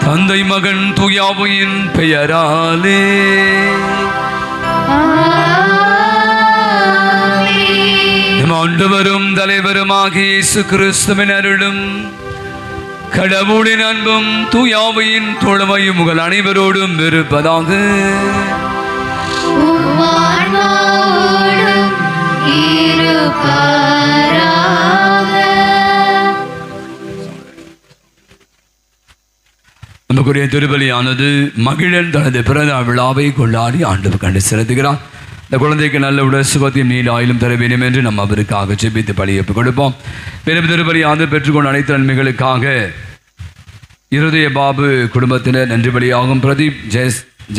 தந்தை மகன் தூயாவின் பெயராலே நம் ஆண்டவரும் தலைவருமாகிய இயேசு கிறிஸ்துவின் அருளும் கடவுளின் அன்பும் தூயாவின் தோழமையும் உங்கள் அனைவரோடும் இருப்பதாக. நமக்குரிய திருபலியானது மகிழன் தனது பிறந்த விழாவை கொண்டாடி ஆண்டு கண்டு செலுத்துகிறார். இந்த குழந்தைக்கு நல்ல உடல் சுகத்தையும் நீலாயிலும் தர வேண்டும் என்று நம்ம அவருக்காக ஜெபித்து பலியப்பு கொடுப்போம். பிறகு திருபலியானது பெற்றுக்கொண்ட அனைத்து நன்மைகளுக்காக இருதய பாபு குடும்பத்தினர் நன்றி பலியாகும். பிரதீப்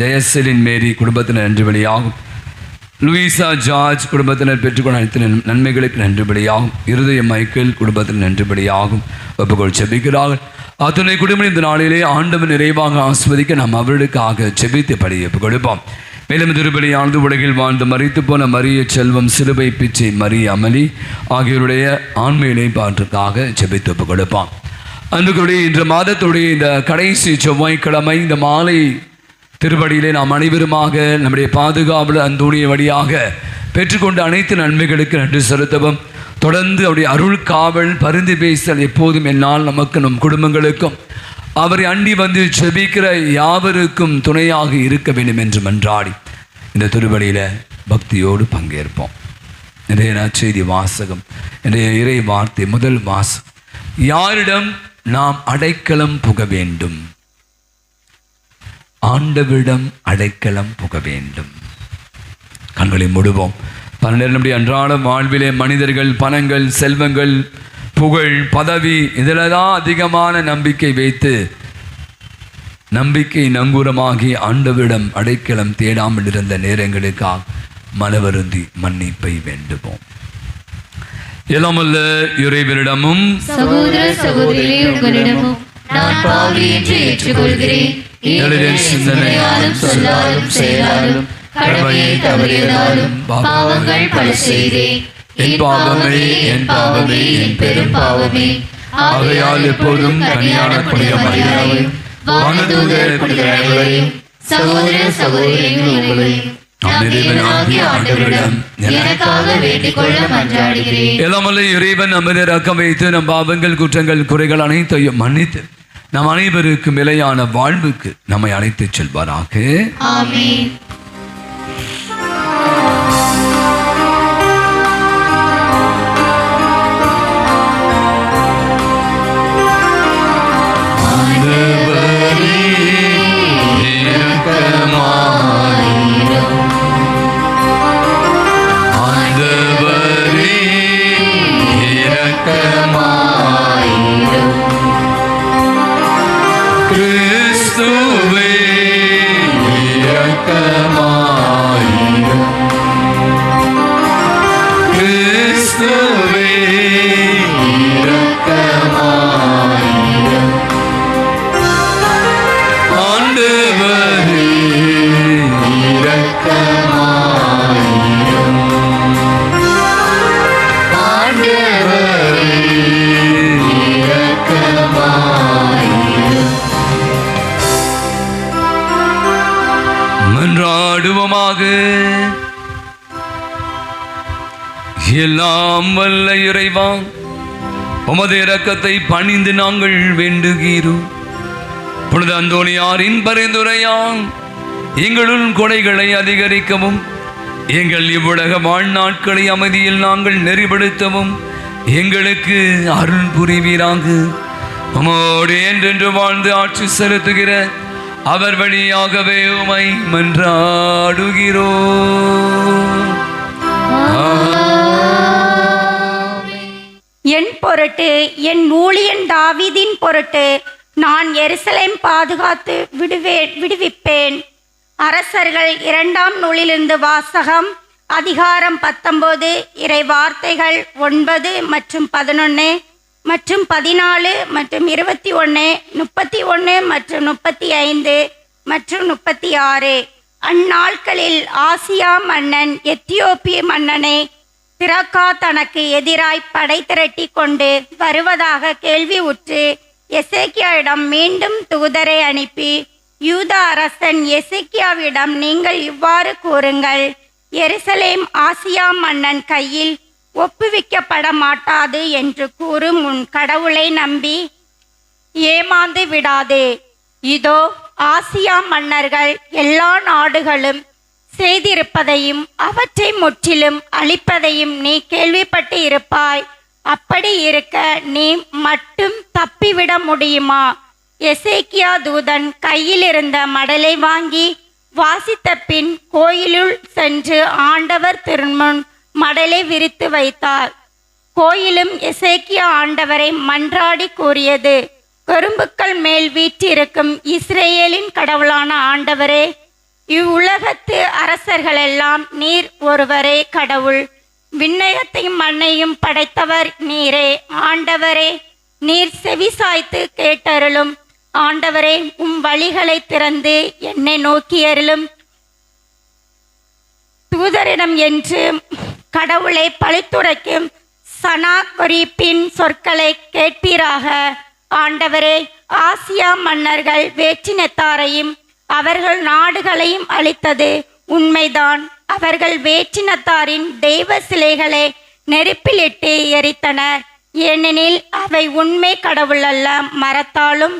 ஜெயசலின் மேரி குடும்பத்தினர் நன்றி பலியாகும். லூயிசா ஜார்ஜ் குடும்பத்தினர் பெற்றுக்கொண்ட அனைத்து நன்மைகளுக்கு நன்றி பலியாகும். இருதய மைக்கேல் குடும்பத்தினர் நன்றி பலியாகும். ஒப்புக்கொள் ஜெபிக்கிறார்கள். அத்துணை குடும்பம் இந்த நாளிலே ஆண்டவன் நிறைவாக ஆஸ்வதிக்க நாம் அவர்களுக்காக ஜெபித்து பலியப்பு கொடுப்போம். மேலும் திருப்பலியானது உலகில் வாழ்ந்து மரித்து போன மரிய செல்வம், சிலுவை பிச்சை மரிய அமளி ஆகியோருடைய ஆண்மையிலே பாற்றுக்காக ஜெபித்து ஒப்பு கொடுப்பான். அன்றுக்குடைய இன்று மாதத்துடைய இந்த கடைசி செவ்வாய்க்கிழமை இந்த மாலை திருப்படியிலே நாம் அனைவருமாக நம்முடைய பாதுகாவலர் அந்தோணிய வழியாக பெற்றுக்கொண்ட அனைத்து நன்மைகளுக்கு நன்றி செலுத்தவும், தொடர்ந்து அவருடைய அருள் காவல் பரிந்து பேசல் எப்போதும் என்னால் நமக்கு நம் குடும்பங்களுக்கும் அவரை அண்டி வந்து ஜெபிக்கிற யாவருக்கும் துணையாக இருக்க வேண்டும் என்று மன்றாடி இந்த திருப்பலியில் பக்தியோடு பங்கேற்போம். இன்றைய நற்செய்தி வாசகம், இன்றைய இறை வார்த்தை முதல் வாசகம். யாரிடம் நாம் அடைக்கலம் புக வேண்டும்? ஆண்டவரிடம் அடைக்கலம் புக வேண்டும். கண்களை மூடுவோம். நம்முடைய அன்றாட வாழ்விலே மனிதர்கள், பணங்கள், செல்வங்கள், புகழ், பதவி இதில் தான் அதிகமான நம்பிக்கை வைத்து நம்பிக்கை நங்கூரமாகி ஆண்டவரிடம் அடைக்கலம் தேடாமல் இருந்த நேரங்களுக்காக மனவருந்தி மன்னிப்பை வேண்டுவோம். எல்லாமல்ல இறைவனிடமும் சகோதர சகோதரிகளே உங்களிடமும் நான் பாவி என்று ஏற்றுக்கொள்கிறேன். சிந்தனையாலும் சொல்லாலும் செயலாலும் கடமையை தவறியதாலும் பாவங்கள் பல செய்தேன். என் பாவமே, என் பாவமே, என் பெரும் பாவமே. ஆகையால் எப்போதும் கனியான புனித மரியாதையும் வானதூதர் புனிதரையும் சகோதர சகோதரிகள் உங்களையும் எனக்காக வேண்டிக் கொள்ள மன்றாடுகிறேன். எல்லாமல்ல இறைவன் நம்மை இரக்கம் வைத்து நம் பாவங்கள், குற்றங்கள், குறைகள் அனைத்தையும் மன்னித்து நம் அனைவருக்கும் நிலையான வாழ்வுக்கு நம்மை அழைத்துச் செல்வாராக. ஆமென். எல்லாம் வல்ல இறைவா, உமது இரக்கத்தை பணிந்து நாங்கள் வேண்டுகிறோம். புனித அந்தோணியாரின் பரிந்துரையால் எங்களுள் கொடைகளை அதிகரிக்கவும், எங்கள் இவ்வுலக வாழ்நாட்களை அமைதியில் நாங்கள் நெறிப்படுத்தவும் எங்களுக்கு அருள் புரிவீராக. உமோடு என்றென்று வாழ்ந்து ஆட்சி செலுத்துகிற அவர் வழியாகவே உமை மன்றாடுகிறோம். என் பொருட்டு, என் ஊழியன் தாவீதின் பொருட்டு நான் எருசலேம் பாதுகாத்து விடுவிப்பேன். அரசர்கள் 2ஆம் நூலிலிருந்து வாசகம். அதிகாரம் 19, இறை வார்த்தைகள் 9 மற்றும் 11 மற்றும் 14 மற்றும் 21, 31 மற்றும் 35 மற்றும் 36. அந்நாட்களில் ஆசியா மன்னன் எத்தியோப்பிய மன்னனை திரக்கா தனக்கு எதிராய் படை திரட்டி கொண்டு வருவதாக கேள்வி உற்று எசேக்கியாவிடம் மீண்டும் தூதரை அனுப்பி, யூதா அரசன் எசேக்கியாவிடம் நீங்கள் இவ்வாறு கூறுங்கள், எருசலேம் ஆசியா மன்னன் கையில் ஒப்புவிக்கப்பட மாட்டாது என்று கூறும் உன் கடவுளை நம்பி ஏமாந்து விடாதே. இதோ ஆசியா மன்னர்கள் எல்லா நாடுகளும் செய்திருப்பதையும் அவற்றை முற்றிலும் அழிப்பதையும் நீ கேள்விப்பட்டு இருப்பாய். அப்படி இருக்க நீ மட்டும் தப்பிவிட முடியுமா? எசேக்கியா தூதன் கையில் இருந்த மடலை வாங்கி வாசித்த பின் கோயிலுள் சென்று ஆண்டவர் திருமுன் மடலை விரித்து வைத்தார். கோயிலும் எசேக்கியா ஆண்டவரை மன்றாடி கூறியது, கரும்புக்கள் மேல் வீற்றிருக்கும் இஸ்ரேலின் கடவுளான ஆண்டவரே, இவ்வுலகத்து அரசர்களெல்லாம் நீர் ஒருவரே கடவுள். விண்ணகத்தையும் மண்ணையும் படைத்தவர் நீரே. ஆண்டவரே, நீர் செவிசாய்த்து கேட்டருளும். ஆண்டவரே, வழிகளை திறந்து என்னை நோக்கியருளும். தூதரிடம் என்று கடவுளை பழித்துரைக்கும் சனாகொரிப்பின் சொற்களை கேட்பீராக. ஆண்டவரே, ஆசியா மன்னர்கள் வேற்றினத்தாரையும் அவர்கள் நாடுகளையும் அழித்தது உண்மைதான். அவர்கள் வேற்றினத்தாரின் தெய்வ சிலைகளை நெருப்பிலிட்டு எரித்தனர். ஏனெனில் அவை உண்மை கடவுள் அல்ல, மரத்தாலும்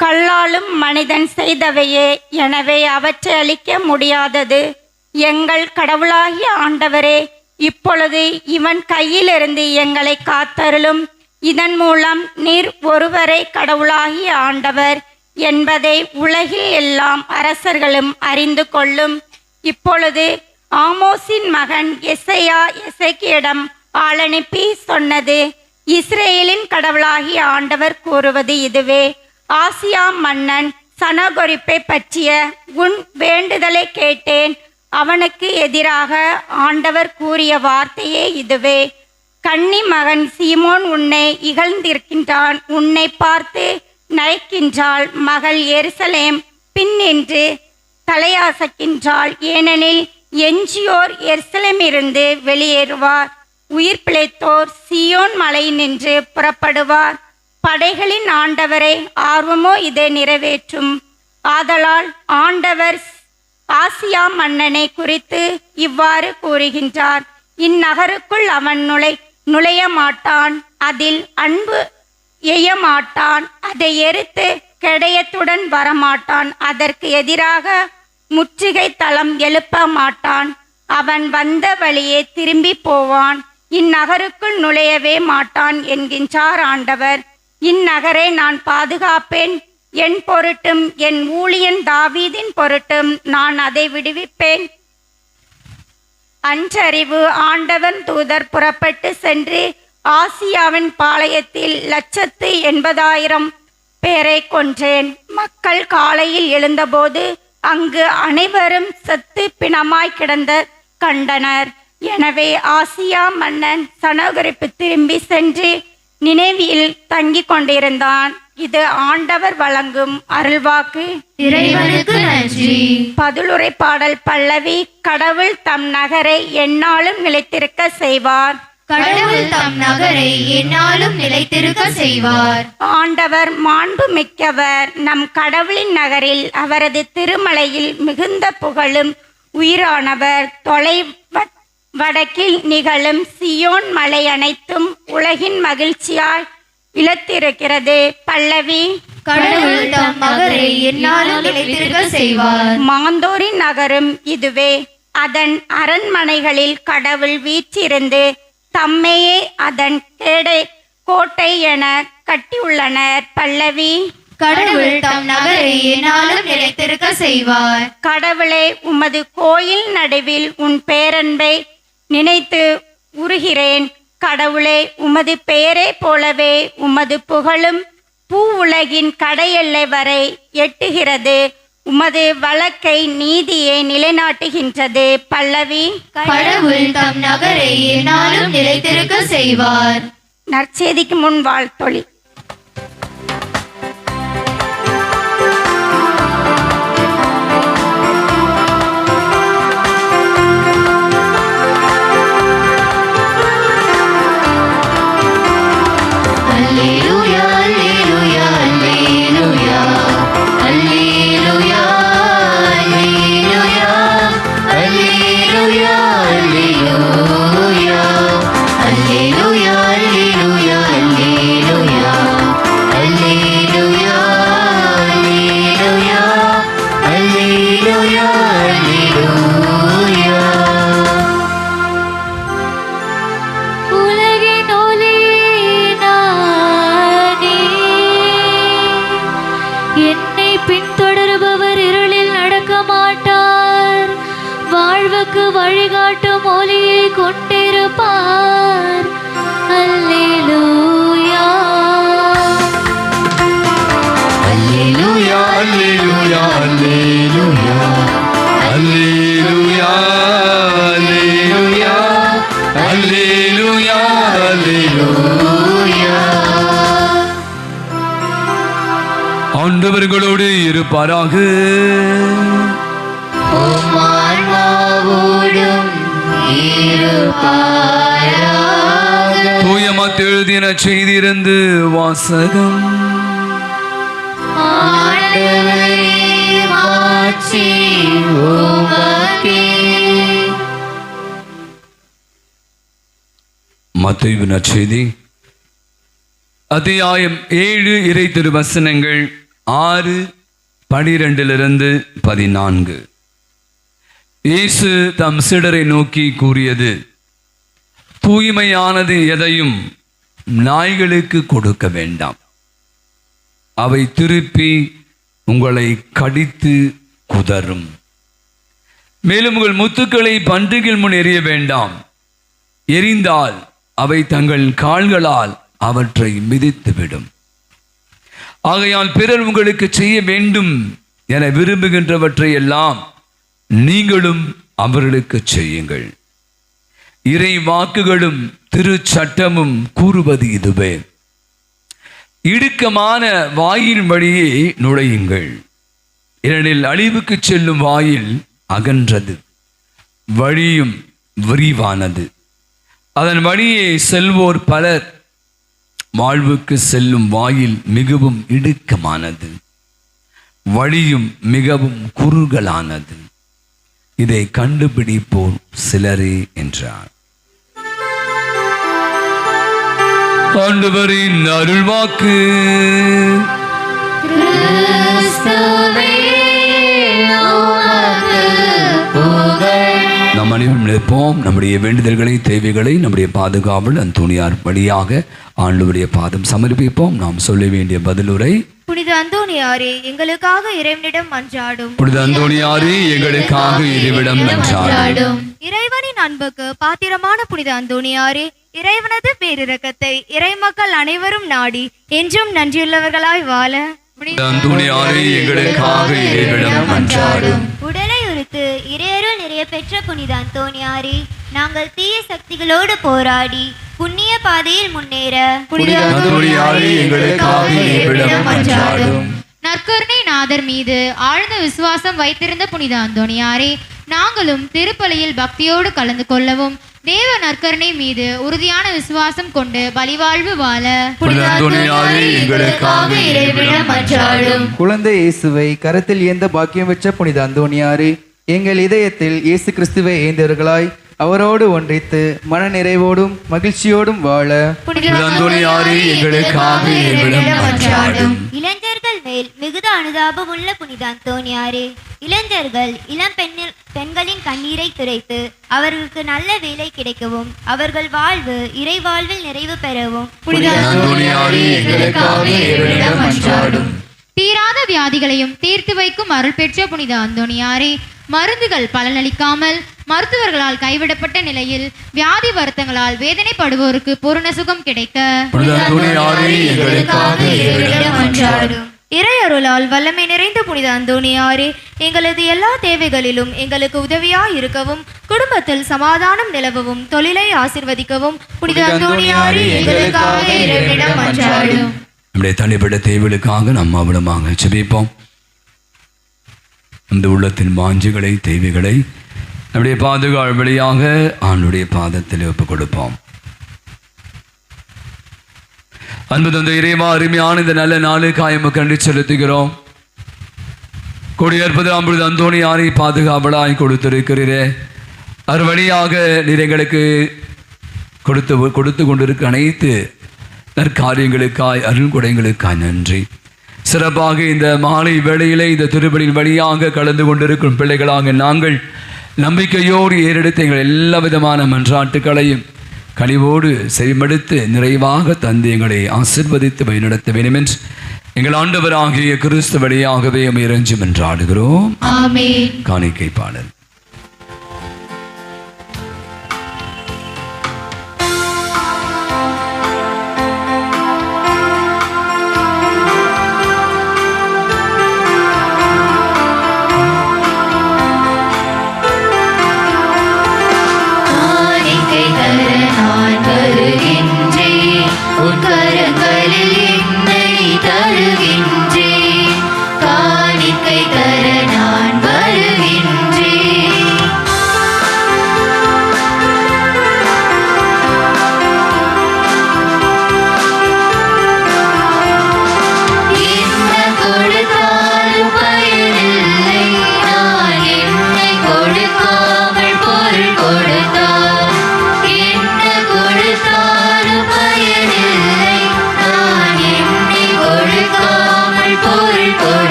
கல்லாலும் மனிதன் செய்தவையே. எனவே அவற்றை அழிக்க முடியாதது. எங்கள் கடவுளாகிய ஆண்டவரே, இப்பொழுது இவன் கையிலிருந்து எங்களை காத்தருளும். இதன் மூலம் நீர் ஒருவரே கடவுளாகிய ஆண்டவர் என்பதை உலகில் எல்லாம் அரசர்களும் அறிந்து கொள்ளும். இப்பொழுது ஆமோஸின் மகன் எசையா எசேக்கியிடம் ஆளனுப்பி சொன்னது, இஸ்ரேலின் கடவுளாகிய ஆண்டவர் கூறுவது இதுவே, ஆசியா மன்னன் சனகொரிப்பை பற்றிய உன் வேண்டுதலை கேட்டேன். அவனுக்கு எதிராக ஆண்டவர் கூறிய வார்த்தையே இதுவே, கன்னி மகன் சீமோன் உன்னை இகழ்ந்திருக்கின்றான், உன்னை பார்த்து நகைக்கின்றாள். மகள் எருசலேம் பின்னின்று தலையாசக்கின்றாள். ஏனெனில் எஞ்சியோர் எருசலேமிலிருந்து வெளியேறுவார், உயிர் பிழைத்தோர் சீயோன் மலை நின்று புறப்படுவார். படைகளின் ஆண்டவரை ஆர்வமோ இதை நிறைவேற்றும். ஆதலால் ஆண்டவர் ஆசியா மன்னனை குறித்து இவ்வாறு கூறுகின்றார், இந்நகருக்குள் அவன் நுழைய மாட்டான், அதில் அன்பு எய்ய மாட்டான், அதை எரித்து கெடயத்துடன் வரமாட்டான், அதற்கு எதிராக முற்றுகை தளம் எழுப்ப மாட்டான், அவன் வந்த வழியே திரும்பி போவான், இந்நகருக்குள் நுழையவே மாட்டான் என்கின்றார் ஆண்டவர். இந்நகரை நான் பாதுகாப்பேன், என் பொருட்டும் என் ஊழியன் தாவீதின் பொருட்டும் நான் அதை விடுவிப்பேன். அன்றறிவு ஆண்டவன் தூதர் புறப்பட்டு சென்று ஆசியாவின் பாளையத்தில் 180,000 பேரை கொன்றேன். மக்கள் காலையில் எழுந்தபோது அங்கு அனைவரும் செத்து பிணமாய் கிடந்த கண்டனர். எனவே ஆசியா மன்னன் சனகொரிப்பு திரும்பி சென்று நினைவில் தங்கி கொண்டிருந்தான். இது ஆண்டவர் வழங்கும் அருள்வாக்கு. இறைவனுக்கு நன்றி. பதிலுரை பாடல் பல்லவி. கடவுள் தம் நகரை எந்நாளும் நிலைத்திருக்க செய்வார். கடவுள் தம் நகரை எந்நாளும் நிலைத்திருக்க செய்வார். ஆண்டவர் மாண்பு மிக்கவர். நம் கடவுளின் நகரில் அவரது திருமலையில் மிகுந்த புகழும் உயிரானவர். வடக்கில் நிகழும் சியோன் மலை அனைத்தும் உலகின் மகிழ்ச்சியால் இழத்திருக்கிறது. பல்லவி. கடவுள் தம் நகரை எந்நாளும் நிலைத்திருக்க செய்வார். மாந்தோரின் நகரும் இதுவே. அதன் அரண்மனைகளில் கடவுள் வீற்றிருந்து தம்மையே அதன் கோட்டை என கட்டியுள்ளனர். பல்லவி. கடவுள் தம் நகரை எந்நாளும் நிலைத்திருக்க செய்வார். கடவுளே, உமது கோயில் நடுவில் உன் பேரன்பை நினைத்து உருகிறேன். கடவுளே, உமது பெயரை போலவே உமது புகழும் பூ உலகின் கடையெல்லை வரை எட்டுகிறது. உமது வழக்கை நீதியை நிலைநாட்டுகின்றது. பல்லவி. கடவுள் தம் நகரை எந்நாளும் நிலைத்திருக்க செய்வார். நற்செய்திக்கு முன் வாழ்த்தொழி. அல்லேலூயா, அல்லேலூயா, என்னை பின்தொடருபவர் இருளில் நடக்க மாட்டார், வாழ்வுக்கு வழிகாட்டும் ஒளியை கொண்டிருப்பார். அல்லேலூயா அல்லேலூயா அல்லேலூயா அல்லேலூயா அல்லேலூயா அல்லேலூயா அல்லேலூயா. ஆண்டவர்களோடு இருப்பாராக. தூய மத்தேயு எழுதின செய்தியிலிருந்து வாசகம். மத்தேயு நற்செய்தி அத்தியாயம் 7 இறை திருவசனங்கள் 6, 12-14. இயேசு தம் சீடரை நோக்கி கூறியது, தூய்மையானது எதையும் நாய்களுக்கு கொடுக்க வேண்டாம். அவை திருப்பி உங்களை கடித்து குதறும். மேலும் உங்கள் முத்துக்களை பன்றிகள் முன் எறிய வேண்டாம். எறிந்தால் அவை தங்கள் கால்களால் அவற்றை மிதித்துவிடும். ஆகையால் பிறர் உங்களுக்கு செய்ய வேண்டும் என விரும்புகின்றவற்றை எல்லாம் நீங்களும் அவர்களுக்கு செய்யுங்கள். இறை வாக்குகளும் திருச்சட்டமும் கூறுவது இதுவே, இடுக்கமான வாயில் வழியே நுழையுங்கள். ஏனெனில் அழிவுக்கு செல்லும் வாயில் அகன்றது, வழியும் விரிவானது, அதன் வழியே செல்வோர் பலர். வாழ்வுக்கு செல்லும் வாயில் மிகவும் இடுக்கமானது, வழியும் மிகவும் குறுகலானது, இதை கண்டுபிடிப்போர் சிலரே என்றார். ஆண்டவரின் அருள்வாக்கு. நம் அனைவரும் நிற்போம். நம்முடைய வேண்டுதல்களை, தேவைகளை நம்முடைய பாதுகாவல் அந்தோணியார் வழியாக ஆண்டவருடைய பாதம் சமர்ப்பிப்போம். நாம் சொல்ல வேண்டிய பதிலுரை. புனித அந்தோணியாரே, எங்களுக்காக இறைவனிடம் மன்றாடும். புனித அந்தோணியாரே, எங்களுக்காக இறைவனிடம் மன்றாடும். இறைவனின் அன்புக்கு பாத்திரமான புனித அந்தோணியாரே, இறைவனது பேரிரக்கத்தை இறைமக்கள் அனைவரும் நாடி என்றும் நன்றியுள்ளவர்களாய் வாழ புனித அந்தோணியாரே, எங்களுக்காக இறைவனிடம் மன்றாடும். உடலை உறுத்து இறையருள் நிறைய பெற்ற புனித அந்தோணியாரே, நாங்கள் தீய சக்திகளோடு போராடி புண்ணிய பாதையில் முன்னேற புனித அந்தோணியாரே, எங்களுக்காக இறைவனிடம் மன்றாடும். நற்கருணை நாதர் மீது ஆழ்ந்த விசுவாசம் வைத்திருந்த புனித அந்தோணியாரே, நாங்களும் திருப்பலியில் பக்தியோடு கலந்து கொள்ளவும் தேவ நற்கருணை மீது உறுதியான விசுவாசம் கொண்டு பலிவாழ்வு வாழ புனித அந்தோணியாரே, எங்களுக்காக இறைவனிடம் மன்றாடும். குழந்தை இயேசுவை கரத்தில் ஏந்த பாக்கியம் பெற்ற புனித அந்தோணியாரே, எங்கள் இதயத்தில் இயேசு கிறிஸ்துவை ஏந்தவர்களாய் அவரோடு ஒன்றித்து மன நிறைவோடும் மகிழ்ச்சியோடும் வாழ புனித அந்தோணியாரே, எங்களுக்காக இறைவனிடம் மன்றாடும். இளைஞர்கள் மேல் மிகுந்த அனுதாபம் உள்ள புனித அந்தோணியாரே, இளைஞர்கள் இளம் பெண்களின் கண்ணீரை துடைத்து அவர்களுக்கு நல்ல வேலை கிடைக்கவும் அவர்கள் வாழ்வு இறை வாழ்வில் நிறைவு பெறவும் புனித அந்தோணியாரே, எங்களுக்காக இறைவனிடம் மன்றாடும். தீராத வியாதிகளையும் தீர்த்து வைக்கும் அருள் பெற்ற புனித அந்தோணியாரே, மருந்துகள் பலனளிக்காமல் மருத்துவர்களால் கைவிடப்பட்ட நிலையில் வியாதி வருத்தங்களால் வேதனைப்படுவோருக்கு பூரண சுகம் கிடைக்க புனித அந்தோணியாரே, எங்களுக்காக இறைவனிடம் மன்றாடும். இறை அருளால் வல்லமை நிறைந்த புனித அந்தோணியாரே, எங்களது எல்லா தேவைகளிலும் எங்களுக்கு உதவியாய் இருக்கவும், குடும்பத்தில் சமாதானம் நிலவவும், தொழிலை ஆசிர்வதிக்கவும் புனித அந்தோணியாரே, எங்களுக்காக இறைவனிடம் மன்றாடும். நம்முடைய தனிப்பட்ட தேவைகளுக்காக நாம் அவலமாக ஜெபிப்போம். இந்த உள்ளத்தின் வாஞ்சிகளை, தேவைகளை நம்முடைய பாதுகாவல் வழியாக ஆண்டுடைய பாதத்தில் ஒப்புக் கொடுப்போம். அன்பு தந்தை இறைவா, அருமையான இந்த நல்ல நாளுக்காக எமக்கு நன்றி செலுத்துகிறோம். கொடியற்பது அம்புது அந்தோணியாரை பாதுகாவலாய் கொடுத்திருக்கிறீரே, அவர் வழியாக நீர் எங்களுக்கு கொடுத்து கொண்டிருக்க அனைத்து நற்காரியங்களுக்காய், அருள்கொடைகளுக்காய் நன்றி. சிறப்பாக இந்த மாலை வேளையிலே இந்த திருப்பலியின் வழியாக கலந்து கொண்டிருக்கும் பிள்ளைகளாக நாங்கள் நம்பிக்கையோடு ஏறெடுத்து எங்கள் எல்லா விதமான மன்றாட்டுக்களையும் கனிவோடு செவிமடுத்து நிறைவாக தந்து எங்களை ஆசிர்வதித்து வழிநடத்த வேண்டும் என்று எங்கள் ஆண்டவராகிய கிறிஸ்து வழியாகவே இறைஞ்சும் என்றாடுகிறோம். ஆமென். காணிக்கை பாடல்.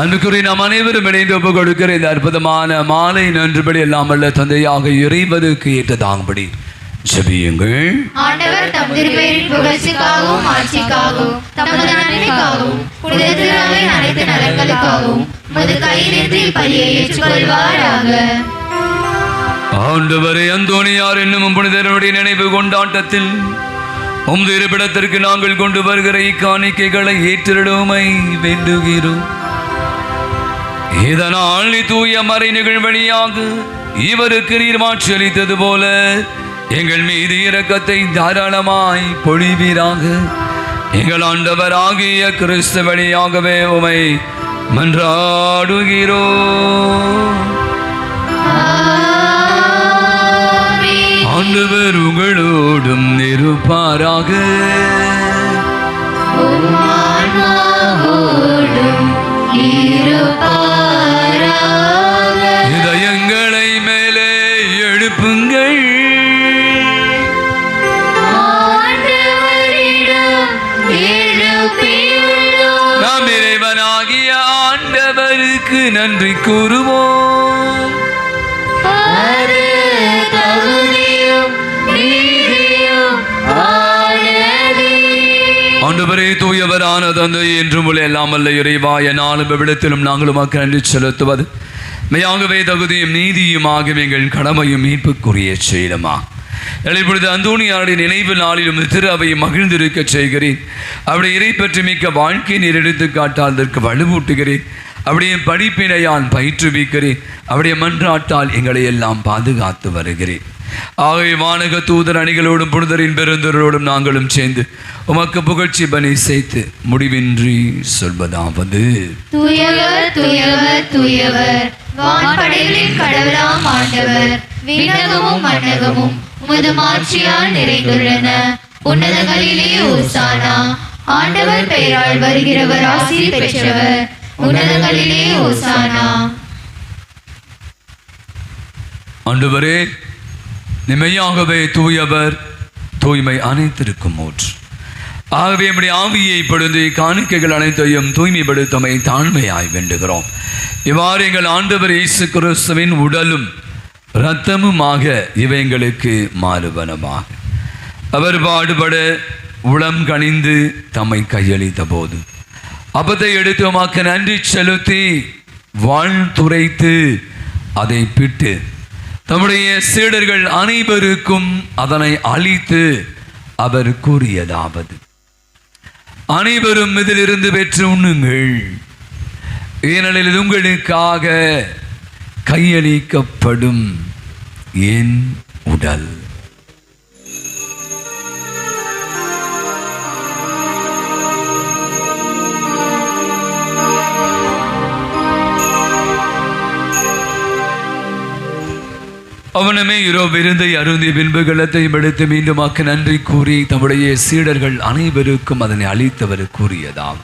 அன்புக்குரிய நாம் அனைவரும் இணைந்து ஒப்பு கொடுக்கிற இந்த அற்புதமான மாலை நன்றுபடி எல்லாம் அல்ல தந்தையாக இறைவனுக்கு ஏற்றதாகும்படி ஜெபியுங்கள். ஆண்டவர் தம் திருப்பெயரின் புகழ்ச்சிக்காகவும் ஆட்சிக்காகவும் தமது நன்மைக்காகவும் புனித திருநாளின் அனைத்து நலன்களுக்காகவும் உமது கையிலிருந்து பலியை ஏற்றுக்கொள்வாராக. ஆண்டவரே, அந்தோணியார் என்னும் புனிதருடைய நினைவு கொண்டாட்டத்தில் உமது இருப்பிடத்திற்கு நாங்கள் கொண்டு வருகிற இக்காணிக்கைகளை ஏற்றிடுமை வேண்டுகிறோம். இதனால் தூய மறை நிகழ்வழியாக இவருக்கு நீர் மாற்றி அளித்தது போல எங்கள் மீது இரக்கத்தை தாராளமாய் பொழிவீராக. எங்கள் ஆண்டவராகிய கிறிஸ்து வழியாகவே உமை மன்றாடுகிறோம். ஆண்டவர் உங்களோடும் இருப்பாராக. இதயங்களை மேலே எழுப்புங்கள். நாம் இறைவனாகிய ஆண்டவருக்கு நன்றி கூறுவோம். ஆண்டவரே, தூயவரான தந்தை என்றும் உள்ள எல்லாம் அல்ல இறைவா, என்னாலும் எவ்விடத்திலும் நாங்கள் உமக்கு நன்றி செலுத்துவது மெய்யாகவே தகுதியும் நீதியுமாக எங்கள் கடமையும் மீட்புக்குரிய செயலுமா. இப்பொழுது அந்தோணியாருடைய நினைவு நாளிலும் திரு அவையை மகிழ்ந்திருக்க செய்கிறேன். அவருடைய இறை பற்றி மிக்க வாழ்க்கையை நீர் எடுத்து காட்டால் அதற்கு வலுவூட்டுகிறேன். அவருடைய படிப்பினையால் பயிற்றுவிக்கிறேன். அவருடைய மன்றாட்டால் எங்களை எல்லாம் பாதுகாத்து வருகிறேன். ஆகவே வானக தூதர் அணிகளோடும் புனிதரின் பெருந்தரோடும் நாங்களும் சேர்ந்து உமக்கு புகழ்ச்சி பணி செய்து முடிவின்றி சொல்வதாவது: தூயவர் தூயவர் தூயவர், வான்படைகளின் கடவுளாம் ஆண்டவர். விண்ணகமும் மண்ணகமும் உமது மாட்சியால் நிறைந்துள்ளன. உன்னதங்களிலே ஓசானா. ஆண்டவர் பெயரால் வருகிறவர் ஆசீர் பெற்றவர். உன்னதங்களிலே ஓசானா. ஆண்டவரே, நிமையாகவே தூயவர், தூய்மை அனைத்திற்கும் ஊற்று. ஆகவே நம்முடைய ஆவியை பொழுது காணிக்கைகள் அனைத்தையும் தூய்மைப்படுத்தமை தாழ்மையாய் வேண்டுகிறோம். இவ்வாறு எங்கள் ஆண்டவர் இயேசு கிறிஸ்துவின் உடலும் இரத்தமுமாக இவை எங்களுக்கு மாறுவனமாக. அவர் பாடுபட உளம் கனிந்து தம்மை கையளித்த போது அப்பத்தை எடுத்து உமக்கு நன்றி செலுத்தி வாழ்த்துரைத்து அதை பிட்டு தம்முடைய சீடர்கள் அனைவருக்கும் அதனை அளித்து அவர் கூறியதாவது: அனைவரும் இதிலிருந்து பெற்று உண்ணுங்கள், ஏனெனில் இது உங்களுக்காக கையளிக்கப்படும் என் உடல். அவனுமே விருந்தை அருந்திய பின்பு கிண்ணத்தையும் எடுத்து மீண்டுமாக்க நன்றி கூறி தம்முடைய சீடர்கள் அனைவருக்கும் அதனை அளித்தவர் கூறியதாம்,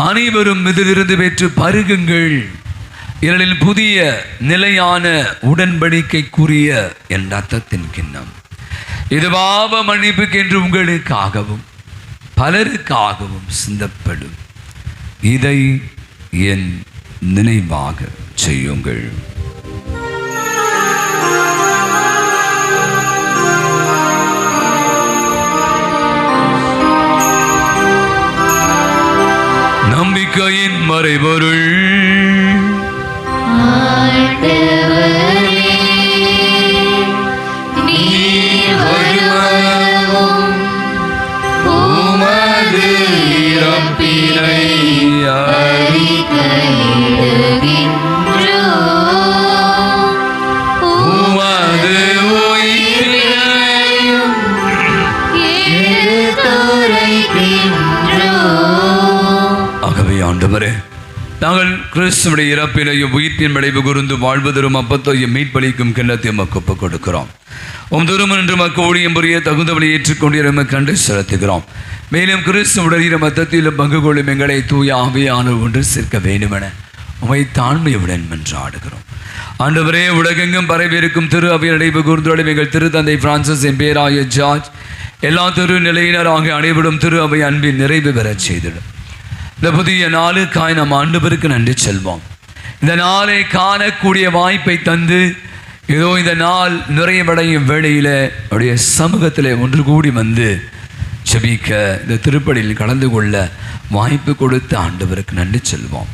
அனைவரும் இதிலிருந்து பெற்று பருகுங்கள், இதனில் புதிய நிலையான உடன்படிக்கைக்குரிய என் ரத்தத்தின் கிண்ணம், இது பாவ மன்னிப்புக்கென்று உங்களுக்காகவும் பலருக்காகவும் சிந்தப்படும், இதை என் நினைவாக செய்யுங்கள். நம்பிக்கையின் மறைபொருள், நீர் வருவதும் உமது இறப்பினை உமது உயிரையும் ஆகவே ஆண்டவரே, நாங்கள் கிறிஸ்துவுடைய இறப்பினையும் உயிர்ப்பின் விளைவு கூர்ந்து வாழ்வதரும் அப்பத்தையும் மீட்பளிக்கும் கிண்ணத்தை எமக்கு ஒப்புக் கொடுக்கிறோம். உம் திருமணம் என்று மக்கு ஊழியம் புரிய தகுந்தவளை ஏற்றுக்கொண்டு கண்டு செலுத்துகிறோம். மேலும் கிறிஸ்துவுடைய மத்தத்திலும் பங்கு கொள்ளும் எங்களை தூய ஆவியானவர் ஒன்று சேர்க்க வேண்டுமென உமை தாழ்மையுடன் மன்றாடுகிறோம். ஆண்டவரே, உலகெங்கும் பரவியிருக்கும் திரு அவை நடைபெறு கூர்ந்தோடும் எங்கள் திருத்தந்தை பிரான்சிஸ் என் பேராய ஜார்ஜ் எல்லா திரு நிலையினராக அனைவரும் திரு அவை அன்பின் நிறைவு பெறச் செய்திடும். இந்த புதிய நாளுக்காய் நாம் ஆண்டவருக்கு நன்றி செல்வோம். இந்த நாளை காணக்கூடிய வாய்ப்பை தந்து ஏதோ இந்த நாள் நிறைவடையும் வேளையில் அவருடைய சமூகத்தில் ஒன்று கூடி வந்து ஜெபிக்க இந்த திருப்பலியில் கலந்து கொள்ள வாய்ப்பு கொடுத்த ஆண்டவருக்கு நன்றி செல்வோம்.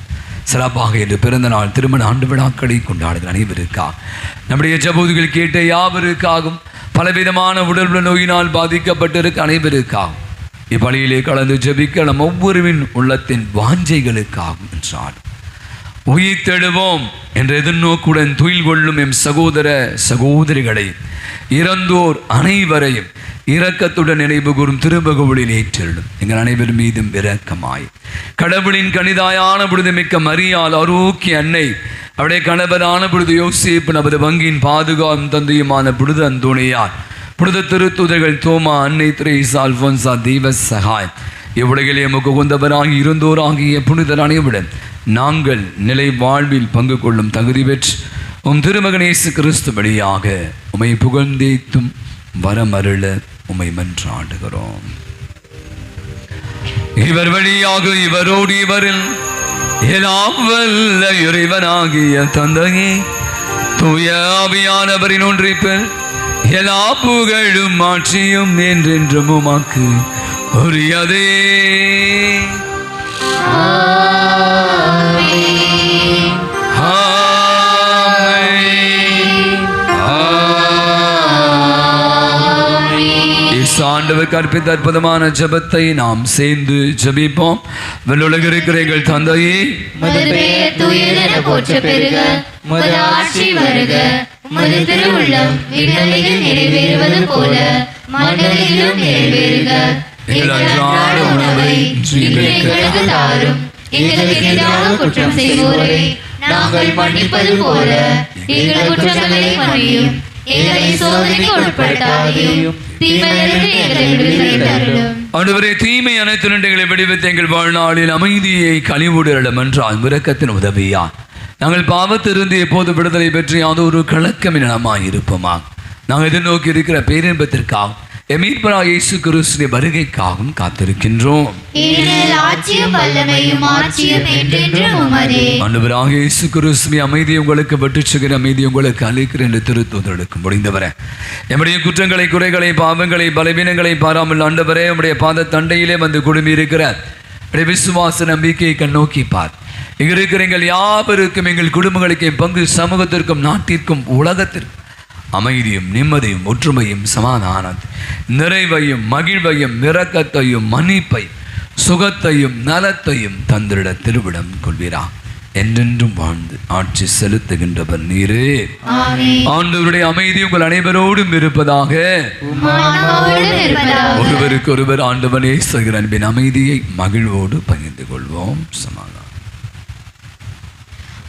சிறப்பாக இன்று பிறந்த நாள் திருமண ஆண்டு விழாக்களை கொண்டாடுகிற அனைவருக்காக, நம்முடைய ஜபூதிகள் கேட்ட யாவருக்காகவும், பலவிதமான உடல் நோயினால் பாதிக்கப்பட்டிருக்க அனைவருக்காகவும் இப்பலியிலே கலந்து ஜெபிக்க நம் ஒவ்வொருவின் உள்ளத்தின் வாஞ்சைகளுக்காகும் என்றார். உயிர் தெழுவோம் என்ற எதிர்நோக்குடன் துயில் கொள்ளும் எம் சகோதர சகோதரிகளை, இறந்தோர் அனைவரையும் இரக்கத்துடன் நினைவு கூறும் திரும்பகுவலில் ஏற்றிடும் எங்கள் அனைவர் மீதும் இரக்கமாய். கடவுளின் கனிதாயான பொழுது மிக்க மரியாள் ஆரோக்கிய அன்னை, அவருடைய கணவரான பொழுது யோசேப்பு, நமது வங்கியின் பாதுகாப்பும் தந்தையுமான புனித அந்தோணியார், புனித திருத்துதர்கள் தோமா, அன்னை திரேசா, அல்போன்சா, தெய்வ சகாய், இவ்வுலகிலே எமக்கு உகந்தவராகி இருந்தோராகிய புனிதர் அனைவருடன் நாங்கள் நிலை வாழ்வில் பங்கு கொள்ளும் தகுதி பெற்று உம் திருமகன் இயேசு கிறிஸ்து வழியாக உமை புகழ்ந்தேத்தும் வரமருள உமை மன்றாடுகிறோம். இவர் வழியாக இவரோடு இவரில் எல்லாம் வல்ல இறைவனாகிய தந்தையே, தூய ஆவியானவரின் ஒன்றிப்பில் எல்லா புகழும் ஆட்சியும் என்றென்றும் உமக்கு உரியதே. ஆண்டவர் கற்பித்த அற்புதமான ஜெபத்தை நாம் சேர்ந்து ஜெபிப்போம். வெள்ளுலக இருக்கிற எங்கள் தந்தையே, போற்ற பெருக, உமது ஆட்சி வருக, உமது திருவுள்ளம் விண்ணுலகில் நிறைவேறுவது போல மண்ணுலகிலும் நிறைவேறுக. எங்கள் அன்றாட உணவை இன்று எங்களுக்கு தாரும். எங்களுக்கு எதிராக குற்றம் செய்வோரை நாங்கள் மன்னிப்பது போல எங்கள் குற்றங்களை மன்னியும். எங்களை சோதனைக்கு உட்படுத்தாதேயும், தீமையிலிருந்து எங்களை விடுதலை தருளும். ஆண்டவரே, தீமை அனைத்து எங்களை விடுவித்து எங்கள் வாழ்நாளில் அமைதியை கனிவுடலும் என்றால் இரக்கத்தின் உதவியா நாங்கள் பாவத்திலிருந்து எப்போது விடுதலை பெற்று யாதொரு கலக்கமினமாய் இருப்போமா. நாங்கள் எதிர்நோக்கி இருக்கிற பேரின்பத்திற்காக மீட்பராகிய இயேசு கிறிஸ்துவின் வருகைக்காகவும் காத்திருக்கின்றோம். ஆண்டவராகிய இயேசு கிறிஸ்துவின் அமைதியை உங்களுக்கு பெற்றுச்சுகிற அமைதியை உங்களுக்கு அளிக்கிற என்று திருத்தூதருக்கு முடிந்தவரே, நம்முடைய குற்றங்களை, குறைகளை, பாவங்களை, பலவீனங்களை பாராமல் ஆண்டவரே உம்முடைய பாத தண்டையிலே வந்து குடும்பி இருக்கிற விசுவாச நம்பிக்கையை கண்ணோக்கி பார். இங்க இருக்கிற எங்கள் யாவருக்கும், எங்கள் குடும்பங்களுக்கு, பங்கு சமூகத்திற்கும், நாட்டிற்கும், உலகத்திற்கும் அமைதியும் நிம்மதியும் ஒற்றுமையும் சமாதானத்தை நிறைவையும் மகிழ்வையும் இரக்கத்தையும் மன்னிப்பையும் சுகத்தையும் நலத்தையும் தந்திட திருவிடம் கொள்வீரா. என்றென்றும் வாழ்ந்து ஆட்சி செலுத்துகின்றவர் நீரே. ஆண்டவருடைய அமைதி உங்கள் அனைவரோடும் இருப்பதாக. ஒருவருக்கு ஒருவர் ஆண்டவன் இயேசு அன்பின் அமைதியை மகிழ்வோடு பகிர்ந்து கொள்வோம். சமாதானம்.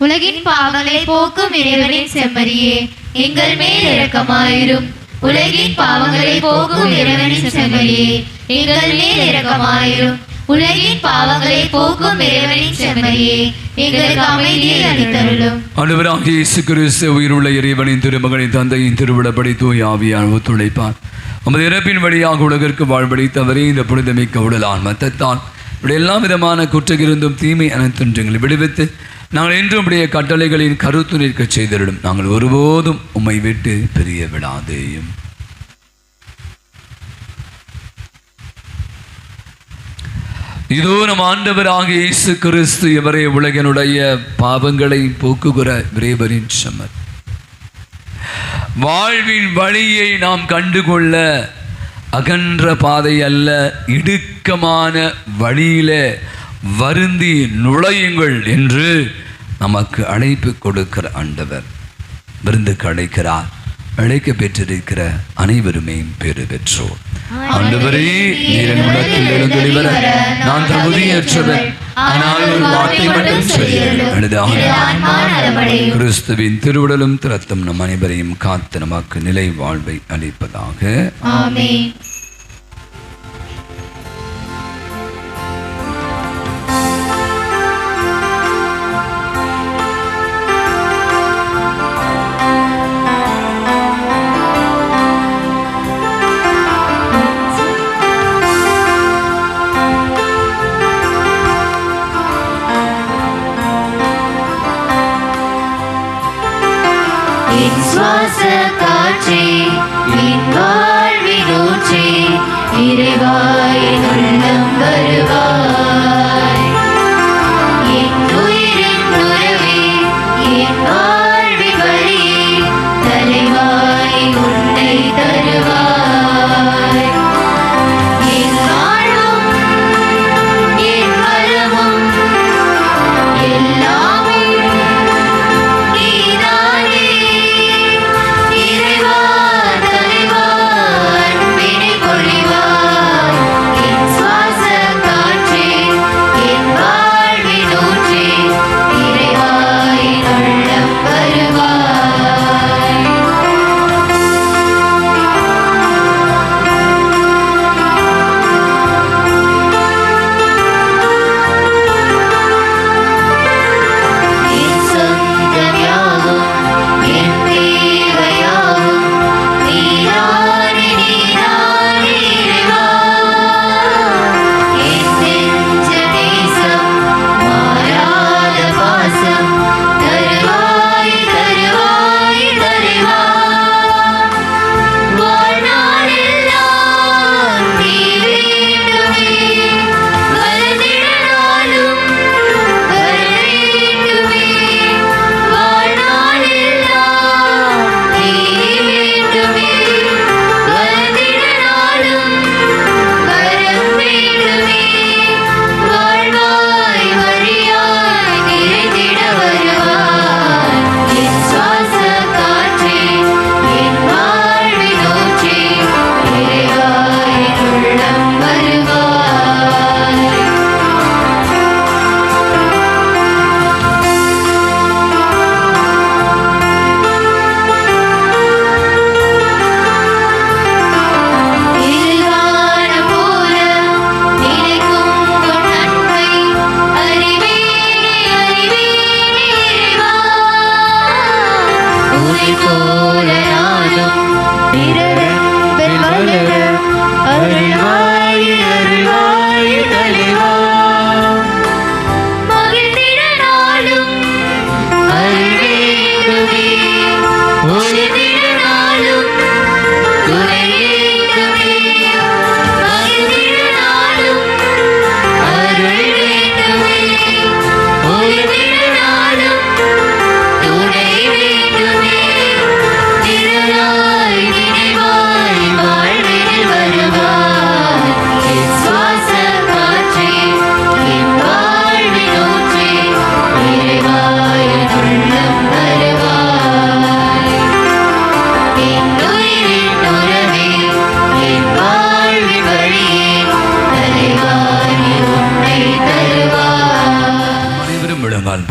உலகின் பாவங்களை போக்கும் இறைவனின் செம்மறியே, எங்கள் மேல் இரக்கமாயிரும். உலகின் பாவங்களை போக்கும் இறைவனின் செம்மறியே, எங்கள் மேல் இரக்கமாயிரும். உலகின் பாவங்களை போக்கும் இறைவனின் செம்மறியே, எங்களுக்கு அமைதியை அளித்தருளும். ஆண்டவராகிய இயேசு கிறிஸ்து உயிருள்ள இறைவனின் திருமகனின் தந்தையின் திருவிழப்படி தூய ஆவியால் ஒத்துழைப்பார். நமது இறப்பின் வழியாக உலகிற்கு வாழ்வழித்தவரே, இந்த புனிதமிக்க உடல் ஆன்மத்தால் இப்படி எல்லா விதமான குற்றகிருந்தும் தீமை அனைத்தொன்றுங்களை விடுவித்து நாங்கள் என்றும் உடைய கட்டளைகளின் கருத்து நிற்க செய்திடும். நாங்கள் ஒருபோதும் உம்மை விட்டு பிரிய விடாதேயும். இதோ நம் ஆண்டவராகிய இயேசு கிறிஸ்து இவரே உலகினுடைய பாவங்களை போக்குகிற இறைவனின் செம்மறி. வாழ்வின் வழியை நாம் கண்டுகொள்ள அகன்ற பாதை அல்ல, இடுக்கமான வழியில வருந்தி நுழையுங்கள் என்று நமக்கு அழைப்பு கொடுக்கிற ஆண்டவர் விருந்துக்கு அழைக்கிறார். அழைக்க பெற்றிருக்கிற அனைவருமே பேறு பெற்றோர். ஆண்டவரே, நீர் என் உள்ளத்தில் எழுந்தொழிவர நான் தகுதியற்றவர், ஆனால் ஒரு வார்த்தை மட்டும் சொல்லியருளும். கிறிஸ்துவின் திருவுடலும் திரத்தும் நம் அனைவரையும் காத்து நமக்கு நிலை வாழ்வை அளிப்பதாக. ஆமென். இறைவா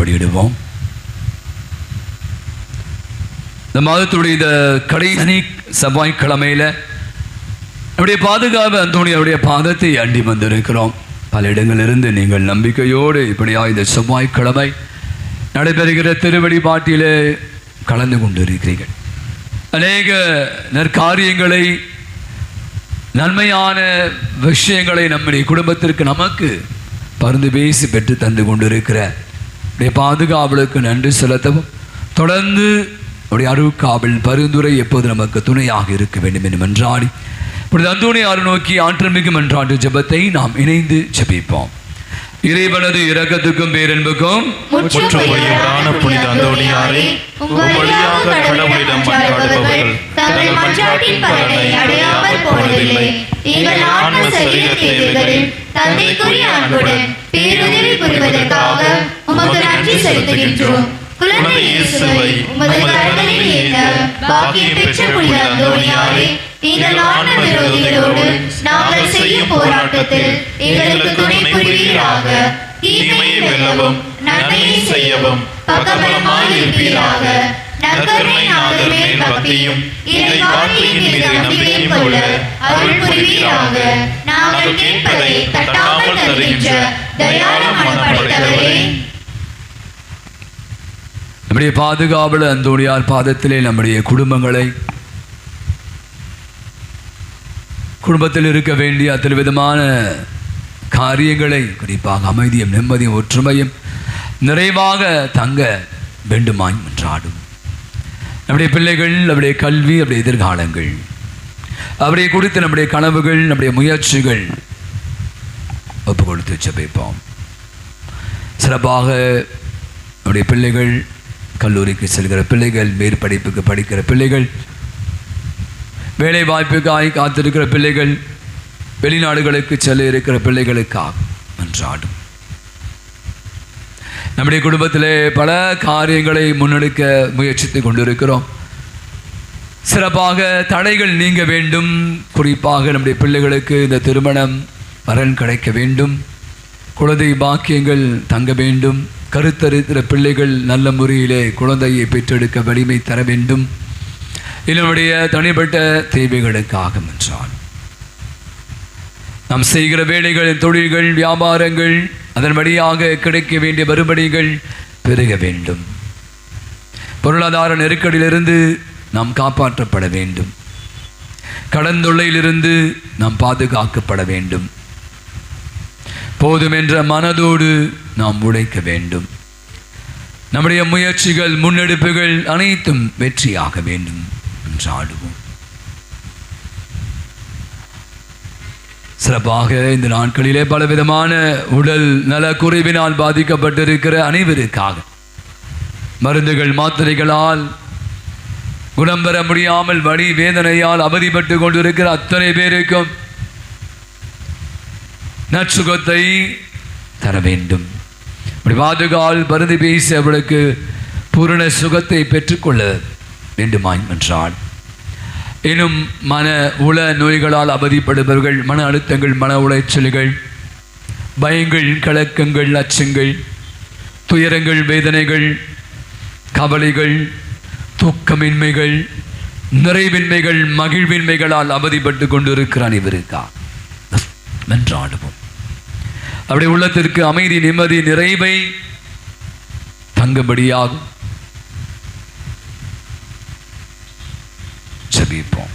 படியிடுவோம். இந்த மாதத்துடைய இந்த கடைசி செவ்வாய்க்கிழமையில நம்முடைய பாதுகாப்பு அந்தோணியாருடைய பாதத்தை அண்டி வந்திருக்கிறோம். பல இடங்களிலிருந்து நீங்கள் நம்பிக்கையோடு இப்படியா இந்த செவ்வாய்க்கிழமை நடைபெறுகிற திருவழிபாட்டிலே கலந்து கொண்டிருக்கிறீர்கள். அநேக நற்காரியங்களை, நன்மையான விஷயங்களை நம்முடைய குடும்பத்திற்கு நமக்கு பருந்து பேசி பெற்று தந்து கொண்டிருக்கிற பாதுகாவலுக்கு நன்றி செலுத்தவும், தொடர்ந்து அவருடைய அருட்காவல் பரிந்துரை எப்போது நமக்கு துணையாக இருக்க வேண்டும் என்று மன்றாடி அந்தோணியாரை நோக்கி ஆற்றமிகு மன்றாட்டு ஜெபத்தை நாம் இணைந்து ஜெபிப்போம். இறைவனது இரக்கத்துக்கும் பேரன்புக்கும் புனித அந்தோணியாரே, வழியாக கடவுளிடம் மன்றாடுபவர்கள் தங்கள் மன்றாட்டின் பலனை அடையாமல் போனதில்லை. எங்கள் ஆன்ம சரீர தேவைகளில் தந்தைக்குரிய அன்புடன் பேருதவி புரிவதற்காக உமக்கு நன்றி செலுத்துகின்றோம். குழந்தை இயேசுவை உமது கரங்களில் ஏற்ற பாக்கியம் பெற்ற புனித அந்தோணியாரே, எங்கள் ஆன்ம விரோதிகளோடு நாங்கள் செய்யும் போராட்டத்தில் எங்களுக்கு துணை புரிவீராக. தீமையை வெல்லவும் நன்மையை செய்யவும் பக்கபலமாய் இருப்பீராக. நற்கருணை நாதர் மேல் பக்தியும் இறை வார்த்தையின் மீது நம்பிக்கையும் கொள்ள அருள் புரிவீராக. நாங்கள் கேட்பதை தட்டாமல் தருகின்ற தயாள மனம் படைத்தவரே, நம்முடைய பாதுகாவல் அந்தோணியார் பாதத்திலே நம்முடைய குடும்பத்தில் இருக்க வேண்டிய அத்தனை விதமான காரியங்களை, குறிப்பாக அமைதியும் நிம்மதியும் ஒற்றுமையும் நிறைவாக தங்க வேண்டுமாய் மன்றாடும். நம்முடைய பிள்ளைகள், நம்முடைய கல்வி, நம்முடைய எதிர்காலங்கள், அவரை குறித்து நம்முடைய கனவுகள், நம்முடைய முயற்சிகள் ஒப்பு கொடுத்து ஜெபிப்போம். சிறப்பாக நம்முடைய பிள்ளைகள், கல்லூரிக்கு செல்கிற பிள்ளைகள், மேற்படிப்புக்கு படிக்கிற பிள்ளைகள், வேலை வாய்ப்புக்காய் காத்திருக்கிற பிள்ளைகள், வெளிநாடுகளுக்கு செல்ல இருக்கிற பிள்ளைகளுக்காக மன்றாடும். நம்முடைய குடும்பத்திலே பல காரியங்களை முன்னெடுக்க முயற்சித்து கொண்டிருக்கிறோம். சிறப்பாக தடைகள் நீங்க வேண்டும். குறிப்பாக நம்முடைய பிள்ளைகளுக்கு இந்த திருமணம் வரன் கிடைக்க வேண்டும், குழந்தை பாக்கியங்கள் தங்க வேண்டும், கருத்தரிக்கிற பிள்ளைகள் நல்ல முறையிலே குழந்தையை பெற்றெடுக்க வலிமை தர வேண்டும். என்னுடைய தனிப்பட்ட தேவைகளுக்காக என்றால் நாம் செய்கிற வேலைகள், தொழில்கள், வியாபாரங்கள், அதன் வழியாக கிடைக்க வேண்டிய மறுபடிகள் பெருக வேண்டும். பொருளாதார நெருக்கடியிலிருந்து நாம் காப்பாற்றப்பட வேண்டும். கடன் தொல்லையிலிருந்து நாம் பாதுகாக்கப்பட வேண்டும். போதும் என்ற மனதோடு நாம் உழைக்க வேண்டும். நம்முடைய முயற்சிகள், முன்னெடுப்புகள் அனைத்தும் வெற்றியாக வேண்டும் என்றாடுவோம். சிறப்பாக இந்த நாட்களிலே பலவிதமான உடல் நல குறைவினால் பாதிக்கப்பட்டிருக்கிற அனைவருக்காக, மருந்துகள் மாத்திரைகளால் குணம் பெற முடியாமல் வலி வேதனையால் அவதிப்பட்டு கொண்டிருக்கிற அத்தனை பேருக்கும் நற்சுகத்தை தர வேண்டும். பாதுகால் பருதி பேசி அவளுக்கு பூரண சுகத்தை பெற்றுக்கொள்ள வேண்டுமாய் என்றால், இன்னும் மன உள நோய்களால் அவதிப்படுபவர்கள், மன அழுத்தங்கள், மன உளைச்சல்கள், பயங்கள், கலக்கங்கள், அச்சங்கள், துயரங்கள், வேதனைகள், கவலைகள், தூக்கமின்மைகள், நிறைவின்மைகள், மகிழ்வின்மைகளால் அவதிப்பட்டு கொண்டிருக்கிற அனைவருக்கா மன்றாடுவோம். அவருடைய உள்ளத்திற்கு அமைதி, நிம்மதி, நிறைவை தங்கும்படியாகும் ஜெபிப்போம்.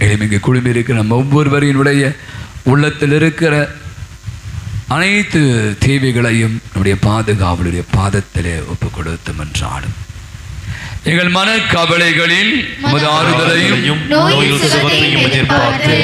எளிமைக்கு குழுமி இருக்கிற நம்ம ஒவ்வொருவரினுடைய உள்ளத்தில் இருக்கிற அனைத்து தேவைகளையும் நம்முடைய பாதுகாவலுடைய பாதத்திலே ஒப்பு கொடுத்து மன்றாடும். எங்கள் மன கவலைகளில் உமது ஆறுதலையும் நோயில் சுகத்தையும் எதிர்பார்த்து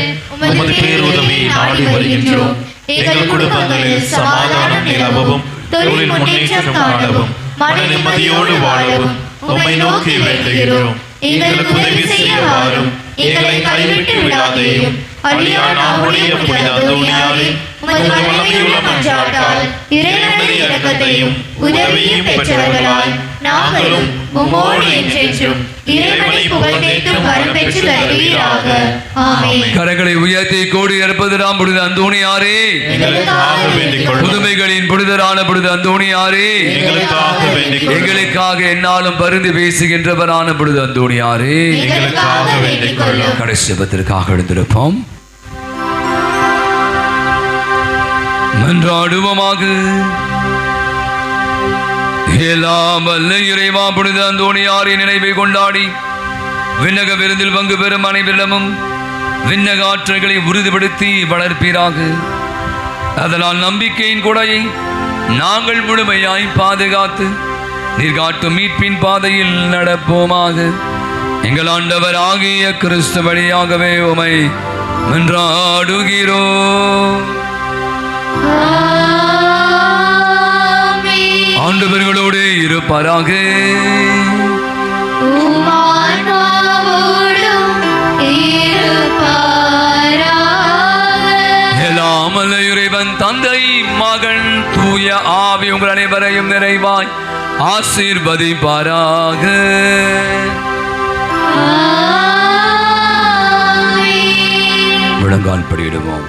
உமது பேருதவியை நாடி வருகின்றோம். எங்கள் குடும்பங்களில் சமாதானம் நிலவவும், தொழில் முன்னேற்றம் காணவும், மன நிம்மதியோடு வாழவும் உம்மை நோக்கி வேண்டுகிறோம். எங்களுக்கு உதவி செய்ய வாரும், எங்களை கைவிட்டு விடாதேயும். அழியா நாமுடைய புனித அந்தோணியாரே, உமது வல்லமையுள்ள மன்றாட்டால் இறைவனது இரக்கத்தையும் உதவியும் பெற்றவர்களாய் நாங்களும் உம்மோடு என்றென்றும் இறைவனை புகழ்ந்தேத்தும் வரம் பெற்று தருவீராக. ஆமென். கரங்களை உயர்த்தி கோடி இருப்பது நாம் புனித அந்தோணியாரே, எங்களுக்காக வேண்டிக் கொள்ளும். புதுமைகளின் புனிதரான புனித அந்தோணியாரே, எங்களுக்காக வேண்டிக் கொள்ளும். எங்களுக்காக என்னாலும் பரிந்து பேசுகின்றவரான புனித அந்தோணியாரே, எங்களுக்காக வேண்டிக் கொள்ளும். கடைசி ஜெபத்திற்காக எழுந்திருப்போம். மன்றாடுவோமாக. எல்லாம் வல்ல இறைவா, புனித அந்தோணியாரின் நினைவை கொண்டாடி விண்ணக விருந்தில் பங்கு பெறும் அனைவரிடமும் விண்ணக ஆற்றல்களை உறுதிப்படுத்தி வளர்ப்பீராக. அதனால் நம்பிக்கையின் கொடையை நாங்கள் முழுமையாய் பாதுகாத்து நீர் காட்டும் மீட்பின் பாதையில் நடப்போமாக. எங்கள் ஆண்டவர் ஆகிய கிறிஸ்து வழியாகவே உமை மன்றாடுகிறோம். ஆண்டவர்களோடு இருப்பாராக. எல்லாம் வல்ல இறைவன் தந்தை, மகன், தூய ஆவி உங்கள் அனைவரையும் நிறைவாய் ஆசீர்வதிப்பாராக. முழங்கால் படியிடுவோம்.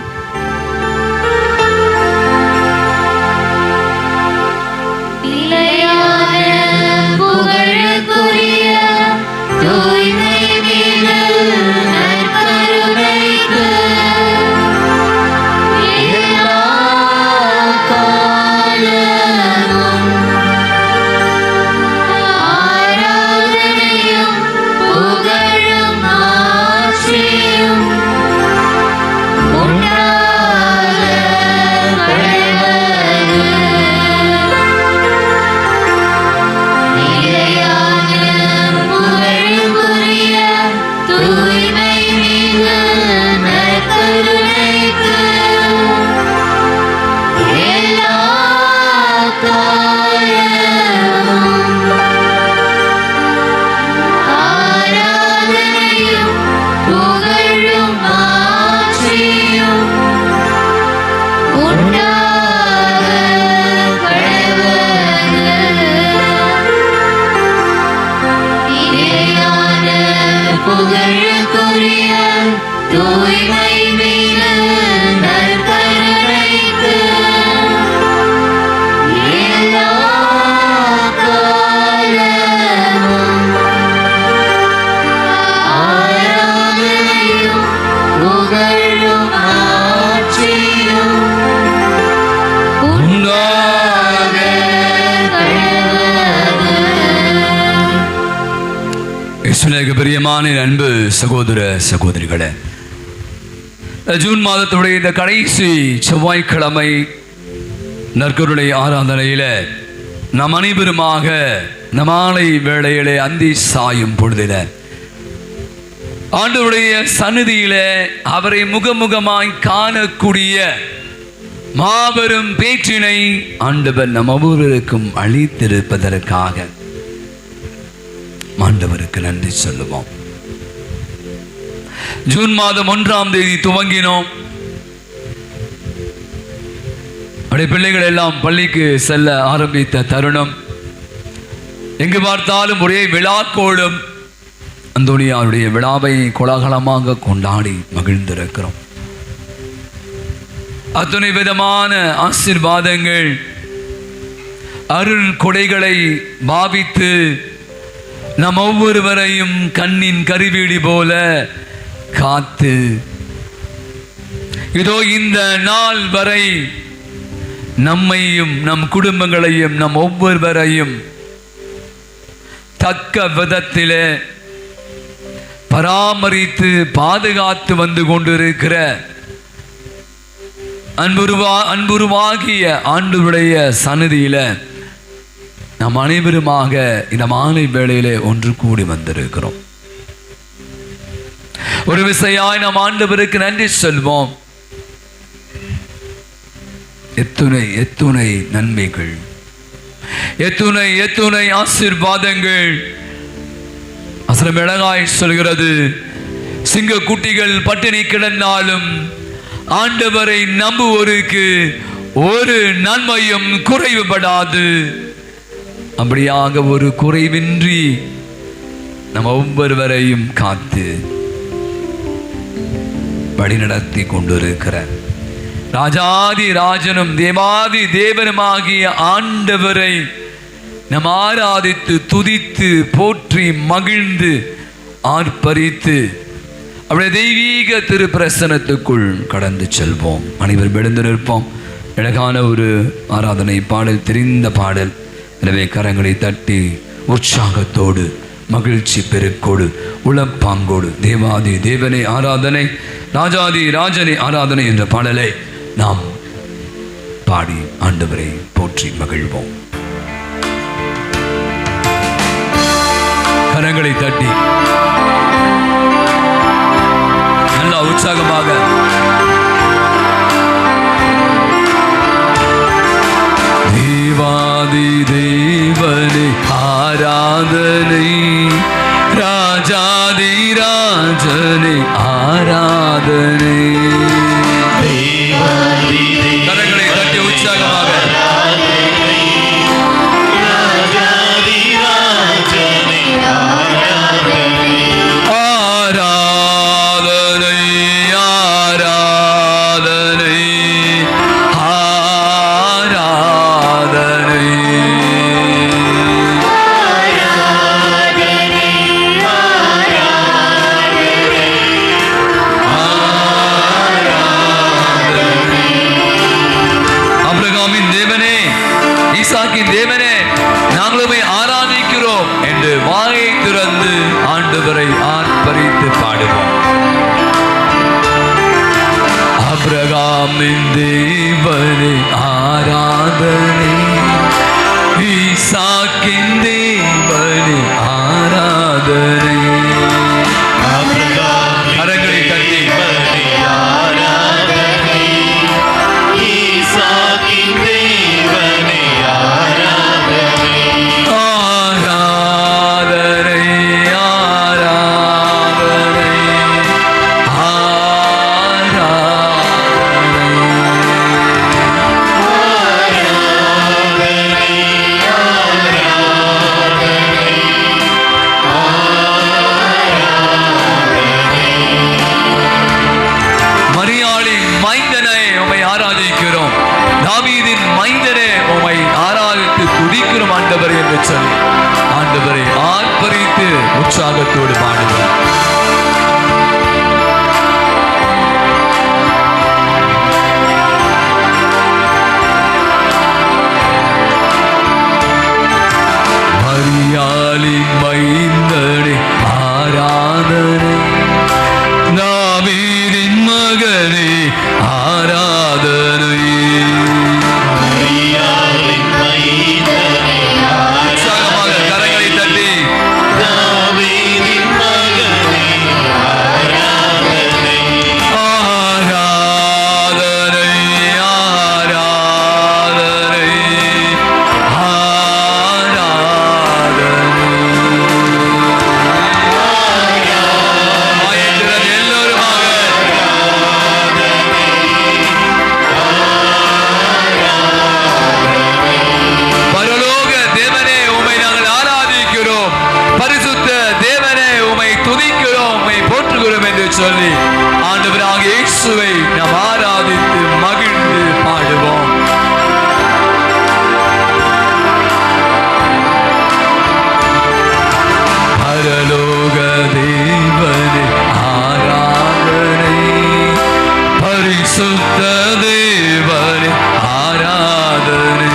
பிரியமான அன்பு சகோதர சகோதரிகளே, ஜூன் மாதத்துடைய இந்த கடைசி செவ்வாய்க்கிழமை நற்கருணை ஆராதனையில நம் அனைவருமாக மாலை வேளையிலே அந்தி சாயும் பொழுதில ஆண்டவருடைய சந்நிதியில அவரை முகமுகமாய் காணக்கூடிய மாபெரும் பேற்றினை ஆண்டவர் நம் ஒவ்வொருவருக்கும் அளித்திருப்பதற்காக ஆண்டவருக்கு நன்றி சொல்லுவோம். ஜூன் மாதம் 1ஆம் தேதி துவங்கினோம். அப்படியே பிள்ளைகள் எல்லாம் பள்ளிக்கு செல்ல ஆரம்பித்த தருணம். எங்கு பார்த்தாலும் ஒரே விழாக்கோளும் அந்தோணியாருடைய விழாவை கோலாகலமாக கொண்டாடி மகிழ்ந்திருக்கிறோம். அத்துணை விதமான ஆசீர்வாதங்கள், அருள் கொடைகளை பாவித்து நம் ஒவ்வொருவரையும் கண்ணின் கருவீடி போல காத்து இதோ இந்த நாள் வரை நம்மையும் நம் குடும்பங்களையும் நம் ஒவ்வொருவரையும் தக்க விதத்திலே பராமரித்து பாதுகாத்து வந்து கொண்டிருக்கிற அன்புருவாகிய ஆண்டவருடைய சந்நிதியில நாம் அனைவருமாக இந்த மாலை வேளையிலே ஒன்று கூடி வந்திருக்கிறோம். ஒரு விசையாய் நாம் ஆண்டவருக்கு நன்றி சொல்வோம். எத்துணை எத்துணை நன்மைகள், எத்துணை எத்துணை ஆசீர்வாதங்கள். அசலம் அழகாய் சொல்கிறது, சிங்க குட்டிகள் பட்டினி கிடந்தாலும் ஆண்டவரை நம்புவோருக்கு ஒரு நன்மையும் குறைவுபடாது. அப்படியாக ஒரு குறைவின்றி நம்ம ஒவ்வொருவரையும் காத்து வழிநடத்தி கொண்டிருக்கிற ராஜாதி ராஜனும் தேவாதி தேவனுமாகிய ஆண்டவரை நாம் ஆராதித்து துதித்து போற்றி மகிழ்ந்து ஆர்ப்பரித்து அவருடைய தெய்வீக திருப்பிரசனத்துக்குள் கடந்து செல்வோம். அனைவரும் எழுந்து நிற்போம். அழகான ஒரு ஆராதனை பாடல், தெரிந்த பாடல். எனவே கரங்களை தட்டி உற்சாகத்தோடு மகிழ்ச்சி பெருக்கோடு உளப்பாங்கோடு தேவாதி தேவனை ஆராதனை, ராஜாதி ராஜனை ஆராதனை என்ற பாடலை நாம் பாடி ஆண்டவரை போற்றி மகிழ்வோம். கரங்களை தட்டி நல்லா உற்சாகமாக தேவாதி தேவனை ஆராதனை, ராஜாதி ராஜனை ஆராதனை. கரங்களை தட்டி உற்சாகமாக தேவனே நாங்களுமே ஆராதிக்கிறோம் என்று வாயை திறந்து ஆண்டவரை ஆர்ப்பரித்து பாடுவோம். ஆபிரகாமின் தேவனே ஆராதனை, ஈசாக்கின் தேவனே ஆராதனை. கரங்களை தட்டி ஆண்டவரை ஆர்ப்பரித்து உற்சாகத்தோடு பாடுவோம். மரியாளின் மைந்தனே ஆராதனை, தாவீதின் மகனே ஆராதனை. சொல்லி ஆண்டவராக இயேசுவை நாம் ஆராதித்து மகிழ்ந்து பாடுவோம். பரலோக தேவனே ஆராதனை, பரிசுத்த தேவனே ஆராதனை.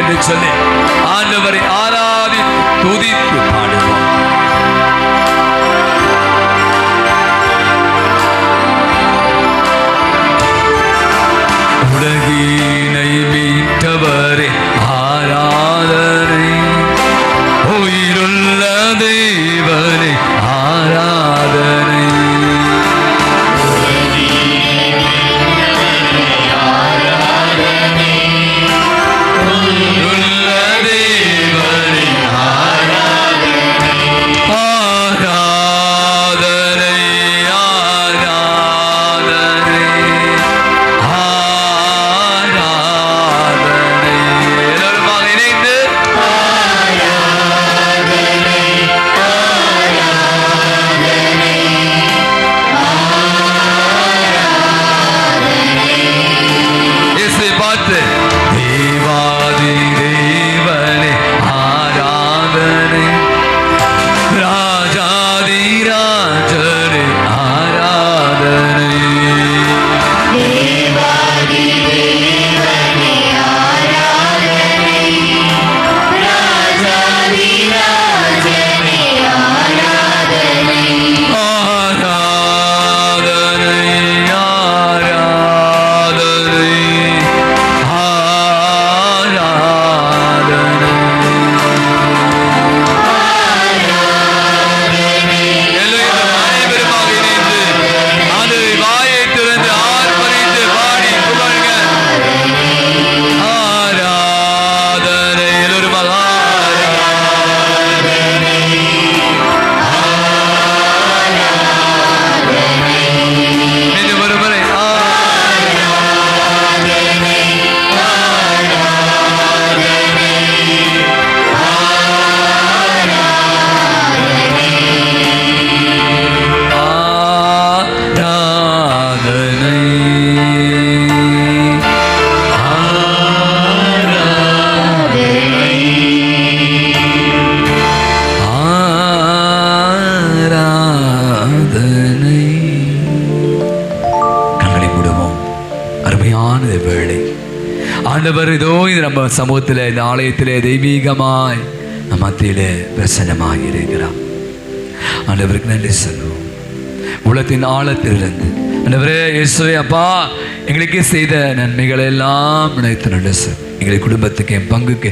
என்று சொல்லி ஆண்டவரை ஆராதித்து துதித்து பாடுவோம். உலகினை மீட்டவரே ஆராதனை, உயிருள்ள தேவனே ஆராதனை. ஆண்டவர் இதோ இது நம்ம சமூகத்தில் இந்த ஆலயத்திலே தெய்வீகமாய் நம்ம மத்தியிலே பிரசன்னமாய் இருக்கிறார். ஆண்டவருக்கு நன்றி சொல்லுவோம். உலகத்தின் ஆழத்திலிருந்து ஆண்டவரே இயேசுவே அப்பா எங்களுக்கு செய்த நன்மைகளை எல்லாம் நினைத்து நன்றி சொல். எங்களுடைய குடும்பத்துக்கு என் பங்குக்கு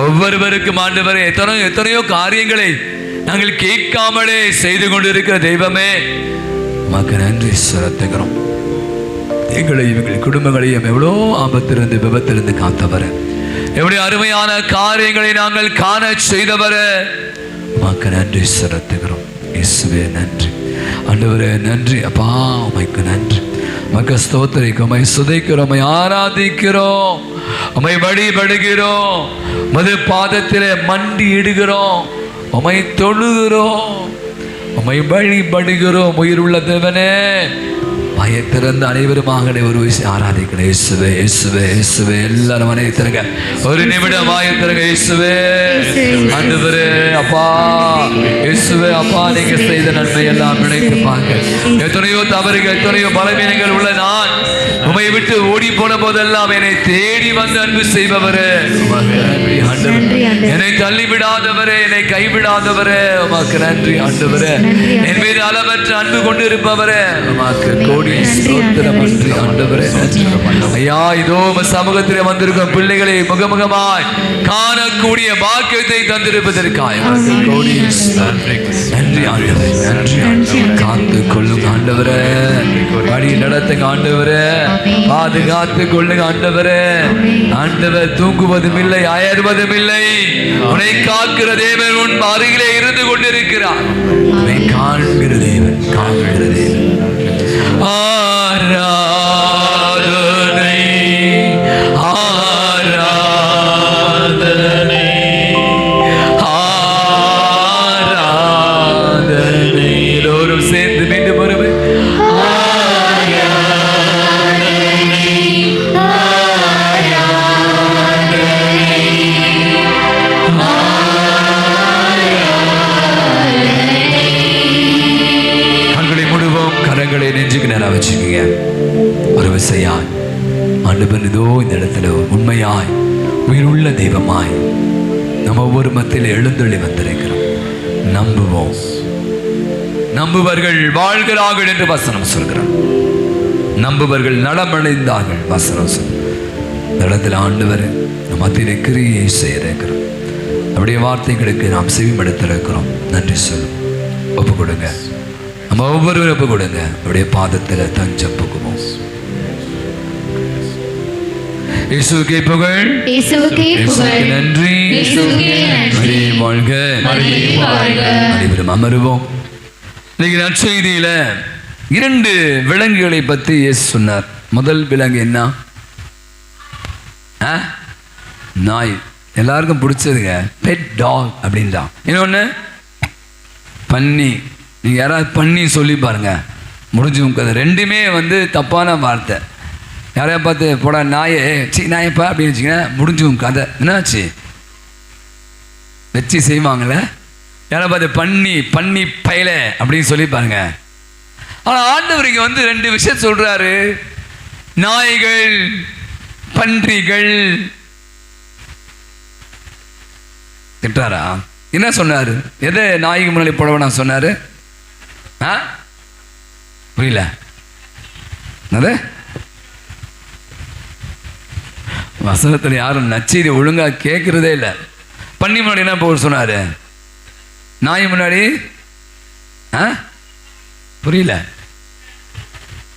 ஒவ்வொருவருக்கும் ஆண்டவரே எத்தனையோ காரியங்களை நாங்கள் கேட்காமலே செய்து கொண்டிருக்கிற தெய்வமே உமக்கு நன்றி செலுத்துகிறோம். எங்களையும் எங்கள் குடும்பங்களையும் எவ்வளோ ஆபத்திலிருந்து விபத்திலிருந்து காத்தவர, எவ்வளவு அருமையான காரியங்களை நாங்கள் காண செய்தவர உமக்கு நன்றி செலுத்துகிறோம். இயேசுவே நன்றி, ஆண்டவரே நன்றி அப்பா, உமைக்கு நன்றி. உமக்கு ஸ்தோத்திரிக்கிறோம், உமை சுதைக்கிறோம், உமை ஆராதிக்கிறோம், உமை வழிபடுகிறோம், மது பாதத்திலே மண்டி இடுகிறோம், உமை தொழுகிறோம், உமை வழிபடுகிறோம். உயிருள்ள தேவனே பயத்திறந்த அனைவருமாக ஒரு விஷயம் ஆராதிக்கணும். இயேசுவே இயேசுவே இயேசுவே எல்லாரும் அனைத்திருங்க ஒரு நிமிடம் வாயத்திருங்க. இயேசுவே ஆண்டவரே அப்பா, இயேசுவே அப்பா நீங்க செய்த நன்மை எல்லாம் நினைத்து பாருங்க. எத்தனையோ தவறுகள் எத்தனையோ பலவீனங்கள் உள்ள நான் உமை விட்டு ஓடி போன போதெல்லாம் என்னை தேடி வந்து அன்பு செய்பவரே, என்னை தள்ளிவிடாதவரே, என்னை கைவிடாதவரே உமக்கு நன்றி. ஆண்டவரே என் மீது அளவற்ற அன்பு கொண்டு இருப்பவரே உமக்கு கோடி ஸ்தோத்திரம். நன்றி ஆண்டவரே நன்றி ஐயா. இதோ சமூகத்திலே வந்திருக்கும் பிள்ளைகளை முகமுகமாய் காணக்கூடிய பாக்கியத்தை தந்திருப்பதற்காக கோடி நன்றி ஆண்டவரே. நன்றி காத்து கொள்ளுங்க ஆண்டவரே, வழி நடத்துங்க ஆண்டவரே, பாதுகாத்து கொள்ளுங்க ஆண்டவரே. ஆண்டவர் தூங்குவதும் இல்லை அயர்வதும் இல்லை, உன்னை காக்கிற தேவன் உன் அருகிலே இருந்து கொண்டிருக்கிறார். உன்னை காண்கிற தேவன், காண்கிற தேவன். ஆராதனை ஆராதனை ஆராதனை. எல்லோரும் சேர்ந்து மீண்டும் வருவே. நெஞ்சுக்கு நேரம் வச்சுக்கீங்க. ஒரு விசையாய் ஆண்டவன் இதோ இந்த இடத்துல உண்மையாய் உயிருள்ள தெய்வமாய் நம்ம ஒவ்வொரு மத்தியில் எழுந்தொழி வந்திருக்கிறோம். நம்புவோம். நம்புவர்கள் வாழ்கிறார்கள் என்று வசனம் சொல்கிறார். நம்புவர்கள் நலமடைந்தார்கள் வசனம் சொல்கிறார். இந்த இடத்துல ஆண்டவர் நம்ம மத்தியில் கிரியை செய்திருக்கிறோம். அப்படியே வார்த்தைகளுக்கு நாம் செவிமடுத்திருக்கிறோம். நன்றி சொல்லும். ஒப்பு கொடுங்க. நம்ம ஒவ்வொருவரும் ஒப்பு கொடுங்க. அப்படியே பாதத்தில் தஞ்சம் புகுவோம். இயேசுவுக்கே புகழ், இயேசுவுக்கே புகழ், நன்றி, இயேசுவுக்கே நன்றி. மரியே வாழ்க, மரியே வாழ்க. அனைவரும் அமருவோம். இன்னைக்கு நற்செய்தியில 2 விலங்குகளை பற்றி இயேசு சொன்னார். முதல் விலங்கு என்ன? நாய். எல்லாருக்கும் பிடிச்சதுங்க, பெட் டாக் அப்படின்றான். இன்னொன்று பன்னி. நீங்கள் யாராவது பன்னி சொல்லி பாருங்க, முடிஞ்சு உட்காது. ரெண்டுமே தப்பான வார்த்தை. யாரையா பார்த்து போடா நாயே, நாயப்பா அப்படின்னு வச்சுங்க, முடிஞ்சும் கதை. என்னாச்சு வச்சு செய்வாங்கள்ல. யாரை பார்த்து பன்னி பன்னி பயல அப்படின்னு சொல்லி பாருங்க. ஆனால் ஆண்டவர் இங்கே 2 விஷயம் சொல்றாரு. நாய்கள், பன்றிகள். திட்டாரா? என்ன சொன்னாரு? எதை நாய்க்கு முன்னாடி போடவனா சொன்னாரு? புரியல. அது வசனத்தில் யாரும் நச்செய்தி ஒழுங்கா கேட்கறதே இல்லை. பன்னி முன்னாடி என்ன போட சொன்னாரு? நாய் முன்னாடி புரியல.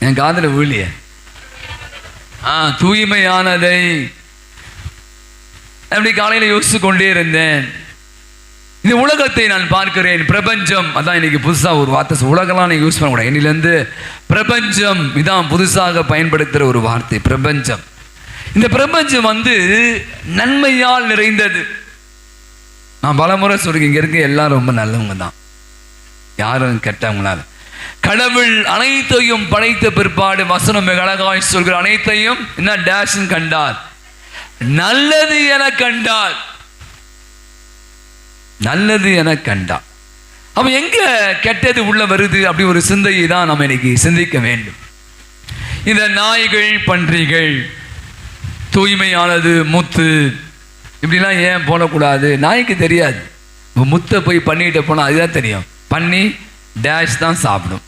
என் காதல விழிய தூய்மையானதை. அப்படி காலையில் யோசிச்சு கொண்டே இருந்தேன். இந்த உலகத்தை நான் பார்க்கிறேன். பிரபஞ்சம். அதான் இன்னைக்கு புதுசாக ஒரு வார்த்தை. உலகெல்லாம் நீங்க யூஸ் பண்ணக்கூடாது. இன்னிலேருந்து பிரபஞ்சம் இதான் புதுசாக பயன்படுத்துகிற ஒரு வார்த்தை. பிரபஞ்சம். இந்த பிரபஞ்சம் நன்மையால் நிறைந்தது. நான் பல முறை சொல்றேன், இங்க இருக்க எல்லாரும் ரொம்ப நல்லவங்க தான், யாரும் கெட்டவங்களால. கடவுள் அனைத்தையும் படைத்த பிற்பாடு வசனம் மிக அழகாய் சொல்கிற அனைத்தையும் என்ன டேஷ் கண்டார், நல்லது என கண்டார். நல்லது என கண்டார். அப்ப எங்க கெட்டது உள்ள வருது? அப்படி ஒரு சிந்தையை தான் நம்ம இன்னைக்கு சிந்திக்க வேண்டும். இந்த நாய்கள், பன்றிகள், தூய்மையானது, முத்து, இப்படிலாம் ஏன் போடக்கூடாது? நாய்க்கு தெரியாது. முத்தை போய் பண்ணிட்டு போனால் அதுதான் தெரியும். பண்ணி டேஷ் தான் சாப்பிடும்.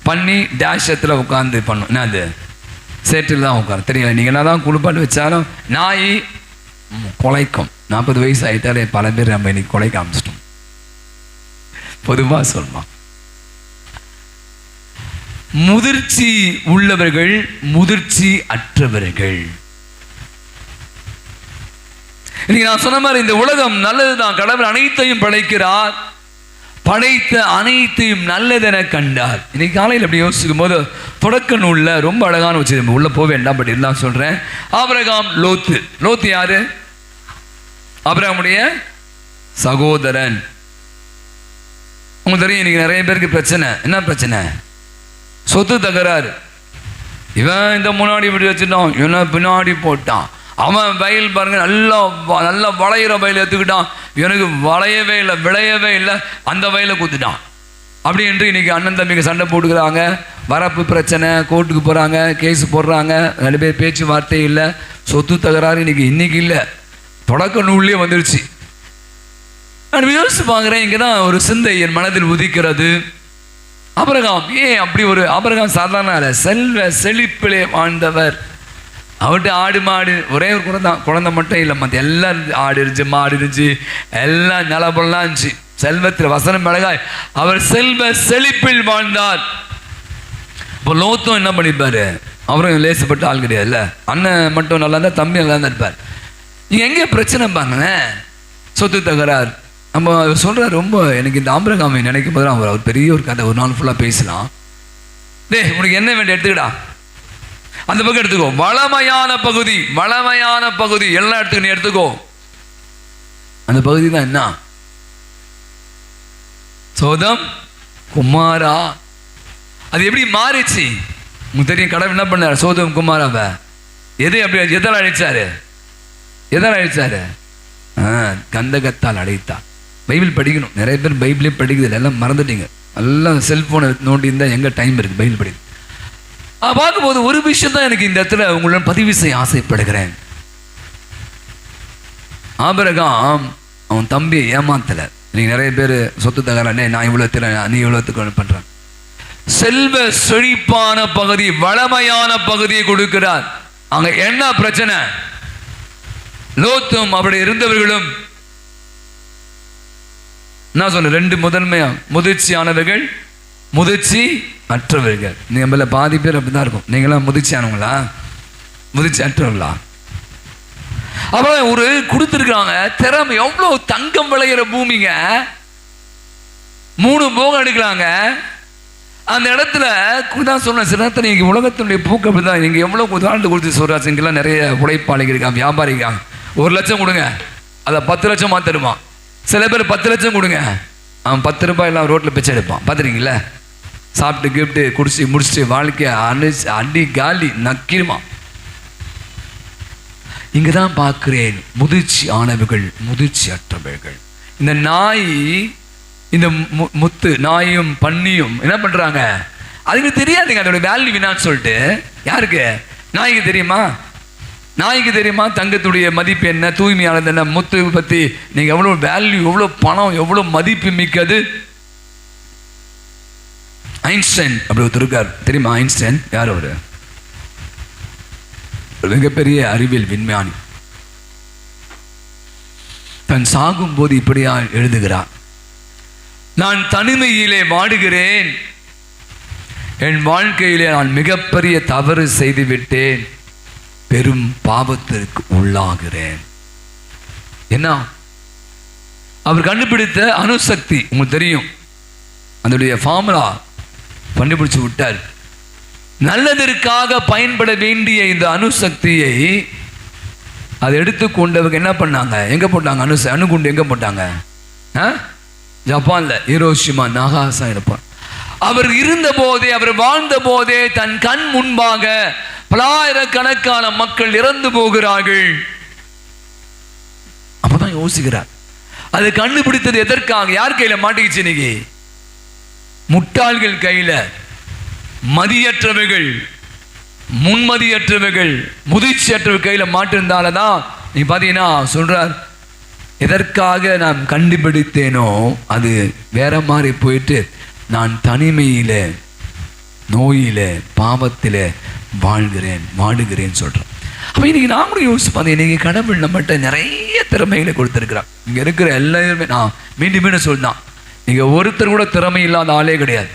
பண்ணி டேஷத்தில் உட்காந்து பண்ணும். என்ன அது? சேற்றில் தான் உட்காந்து. தெரியல. நீங்கள் என்ன தான் குளிப்பாட்டு வச்சாலும் நாய் குலைக்கும். 40 வயசு ஆகிட்டாலே பல பேர் நம்ம இன்னைக்கு குலைக்க ஆரம்பிச்சிட்டோம். பொதுவாக சொல்லலாம். முதிர்ச்சி உள்ளவர்கள், முதிர்ச்சி அற்றவர்கள். இன்னைக்கு நான் சொன்ன மாதிரி இந்த உலகம் நல்லதுதான். கடவுள் அனைத்தையும் படைக்கிறார். படைத்த அனைத்தையும் நல்லதென கண்டார். இன்னைக்கு காலையில் அப்படி யோசிக்கும் போது தொடக்க நூல்ல ரொம்ப அழகான வச்சு உள்ள போக வேண்டாம், பட் எல்லாம் சொல்றேன். ஆபிரகாம், லோத்து. லோத்து யாரு? ஆபிரகாமுடைய சகோதரன். உங்களுக்கு தெரியும், இன்னைக்கு நிறைய பேருக்கு பிரச்சனை. என்ன பிரச்சனை? சொத்து தகராறு. இவன் இந்த முன்னாடி இப்படி வச்சுட்டான், இவன் பின்னாடி போட்டான். அவன் வயல் பாருங்க, நல்லா வளையிற வயல் எடுத்துக்கிட்டான். எனக்கு வளையவே இல்லை, விளையவே இல்லை, அந்த வயலை குத்துட்டான். அப்படி என்று இன்னைக்கு அண்ணன் தம்பிக்கு சண்டை போட்டுக்கிறாங்க. வரப்பு பிரச்சனை, கோர்ட்டுக்கு போகிறாங்க, கேஸ் போடுறாங்க. 2 பேர் பேச்சுவார்த்தை இல்லை. சொத்து தகராறு இன்னைக்கு இல்லை, தொடக்க நூல்லே வந்துருச்சு. நான் யோசிச்சு பார்க்குறேன், இங்கே தான் ஒரு சிந்தை என் மனதில் உதிக்கிறது. ஆபிரகாம் ஏன் அப்படி ஒரு ஆபிரகாம் சாதாரண இல்லை, செல்வ செழிப்பிலே வாழ்ந்தவர். அவர்கிட்ட ஆடு மாடு ஒரே ஒரு குழந்தை மட்டும் இல்லை, மற்ற எல்லாம் ஆடு இருந்துச்சு, மாடு இருந்துச்சு, எல்லாம் நிலப்பெல்லாம் இருந்துச்சு. செல்வத்தில் வசனம் அழகாய் அவர் செல்வ செழிப்பில் வாழ்ந்தார். இப்போ லோத்தும் என்ன பண்ணியிருப்பாரு? அவரும் லேசப்பட்ட ஆள் கிடையாதுல்ல. அண்ணன் மட்டும் நல்லா இருந்தால் தம்பி நல்லா தான் இருப்பார். நீங்கள் எங்கே பிரச்சனை பாருங்களேன், சொத்து தகராறு. நம்ம சொல்கிற ரொம்ப எனக்கு இந்த ஆபிரகாமை நினைக்கும் போது அவர் பெரிய ஒரு கதை, ஒரு நாள் ஃபுல்லாக பேசலாம். உனக்கு என்ன வேண்டிய எடுத்துக்கிடா, அந்த பக்கம் எடுத்துக்கோ. வளமையான பகுதி, வளமையான பகுதி எல்லா இடத்துக்கும் நீ எடுத்துக்கோ. அந்த பகுதி தான் என்ன? சோதம் குமாரா. அது எப்படி மாறிச்சு உங்களுக்கு தெரியும். கடவுள் என்ன பண்ணார்? சோதம் குமாராவை எதால் அழைச்சாரு? கந்தகத்தால் அழைத்தார். பைபிள் படிக்கணும். நிறைய பேர் பைபிளே படிக்குது, எல்லாம் மறந்துட்டீங்க. எல்லாம் செல்போனை நோண்டி இருந்தால் எங்க டைம் இருக்கு பைபிள் படிக்க. பார்க்கும்போது ஒரு விஷயம் தான் எனக்கு இந்த இடத்துல உங்களுடன் பதிவு செய்ய ஆசைப்படுகிறேன். ஆபிரகாம் அவன் தம்பியை ஏமாத்தலை. நீங்கள் நிறைய பேர் சொத்து தகரானே, நான் இவ்வளோ நீ இவ்வளோத்துக்கு பண்ணுறேன். செல்வ செழிப்பான பகுதி, வளமையான பகுதியை கொடுக்கிறார். அங்க என்ன பிரச்சனை? லோத்தும் அப்படி இருந்தவர்களும் நான் சொன்ன ரெண்டு முதன்மையா, முதிர்ச்சியானவர்கள், முதிர்ச்சி அற்றவர்கள். நம்மள பாதி பேர் அப்படிதான் இருக்கும். நீங்களாம் முதிர்ச்சியானவங்களா, முதிர்ச்சி அற்றவர்களா? அப்ப ஒரு கொடுத்துருக்காங்க திறமை. எவ்வளவு தங்கம் விளையிற பூமிங்க, 3 போகம் எடுக்கிறாங்க. அந்த இடத்துல தான் சொன்ன சில நேரத்தில் நீங்கள் உலகத்தினுடைய பூக்கு அப்படி தான். நீங்கள் எவ்வளோ உதாரணத்து கொடுத்து சொல்கிறாச்சு. இங்கெல்லாம் நிறைய உழைப்பாளிகள் இருக்காங்க, வியாபாரி இருக்காங்க. 1 லட்சம் கொடுங்க, அதை 10 லட்சம் மாற்றிடுவான். சில பேர் 10 லட்சம் கொடுங்க, அவன் 10 ரூபாய் எல்லாம் ரோட்டில் பிச்சை எடுப்பான். பார்த்துருக்கீங்களா? சாப்பிட்டு கிப்ட்டு குடிச்சு முடிச்சுட்டு வாழ்க்கையை அடி காலி நக்கிடுவான். இங்கே தான் பார்க்கிறேன் முதிர்ச்சி ஆனவர்கள், முதிர்ச்சி அற்றவர்கள். இந்த நாய், இந்த முத்து நாயும் பன்னியும் என்ன பண்றாங்க? அதுக்கு தெரியாதுங்க அதோட வேல்யூ என்னான்னு சொல்லிட்டு. யாருக்கு? நாய்க்கு தெரியுமா? நாய்க்கு தெரியுமா தங்கத்துடைய மதிப்பு என்ன, தூய்மையானது என்ன? முத்து பத்தி நீங்க எவ்வளவு வேல்யூ, எவ்வளவு பணம், எவ்வளவு மதிப்பு மிக்கது. ஐன்ஸ்டைன் அப்படி ஒருத்தர் இருக்கார், தெரியுமா? ஐன்ஸ்டைன் யார்? அவரு மிகப்பெரிய அறிவியல் விஞ்ஞானி. தன் சாகும் போது இப்படியா எழுதுகிறார்: நான் தனிமையிலே வாடுகிறேன், என் வாழ்க்கையிலே நான் மிகப்பெரிய தவறு செய்து விட்டேன், பெரும் பாவத்திற்கு உள்ளாகிறேன். என்ன? அவர் கண்டுபிடித்த அணுசக்தி உங்களுக்கு தெரியும், அதனுடைய ஃபார்முலா கண்டுபிடிச்சு விட்டார். நல்லதற்காக பயன்பட வேண்டிய இந்த அணுசக்தியை அதை எடுத்துக்கொண்டவங்க என்ன பண்ணாங்க? எங்க போட்டாங்க? அணுகுண்டு எங்க போட்டாங்க? ஜப்பான்ல ஹிரோஷிமா நாகாசா இருப்பார். அவர் இருந்த போதே, அவர் வாழ்ந்த போதே தன் கண் முன்பாக பலாயிரக்கணக்கான மக்கள் இறந்து போகிறார்கள். அப்பதான் யோசிக்கிறார், அது கண்டுபிடித்தது எதற்காக? யார் கையில மாட்டிக்கிச்சு? இன்னைக்கு முட்டாள்கள் கையில, மதியற்றவர்கள், முன்மதியற்றவர்கள், முதிர்ச்சியற்றவர்கள் கையில மாட்டிருந்தால்தான் நீ பாத்தீங்கன்னா சொல்றார், எதற்காக நான் கண்டுபிடித்தேனோ அது வேற மாதிரி போயிட்டு நான் தனிமையில, நோயில, பாவத்தில வாடுகிறேன் சொல்றேன். அப்ப இன்னைக்கு நான் கூட யோசிச்சு பார்த்தேன், இன்னைக்கு கடவுள் நம்மகிட்ட நிறைய திறமைகளை கொடுத்திருக்கிறான். இங்க இருக்கிற எல்லாருமே, நான் மீண்டும் சொல்லிதான், இங்க ஒருத்தர் கூட திறமை இல்லாத ஆளே கிடையாது.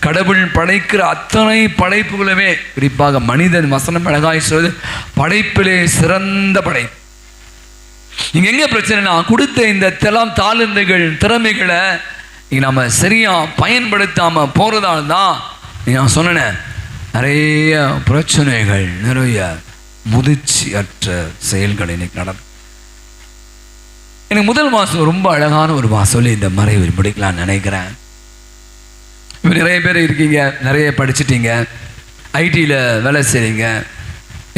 கடவுள் படைக்கிற அத்தனை படைப்புகளுமே, குறிப்பாக மனிதன், வசனம் அழகாய் சொல்வது, படைப்பிலே சிறந்த படைப்பு. இங்க எங்க பிரச்சனைனா, கொடுத்த இந்த தாளந்துகள், திறமைகளை நம்ம சரியா பயன்படுத்தாம போறதால தான் நான் சொன்னேன், நிறைய பிரச்சனைகள், நிறைய முதிர்ச்சி அற்ற செயல்கள் இன்னைக்கு நடக்கும். எனக்கு முதல் மாசம் ரொம்ப அழகான ஒரு சொல்லி இந்த மறைவு முடிக்கலாம்னு நினைக்கிறேன். இப்போ நிறைய பேர் இருக்கீங்க, நிறைய படிச்சுட்டீங்க, ஐடியில் வேலை செய்றீங்க,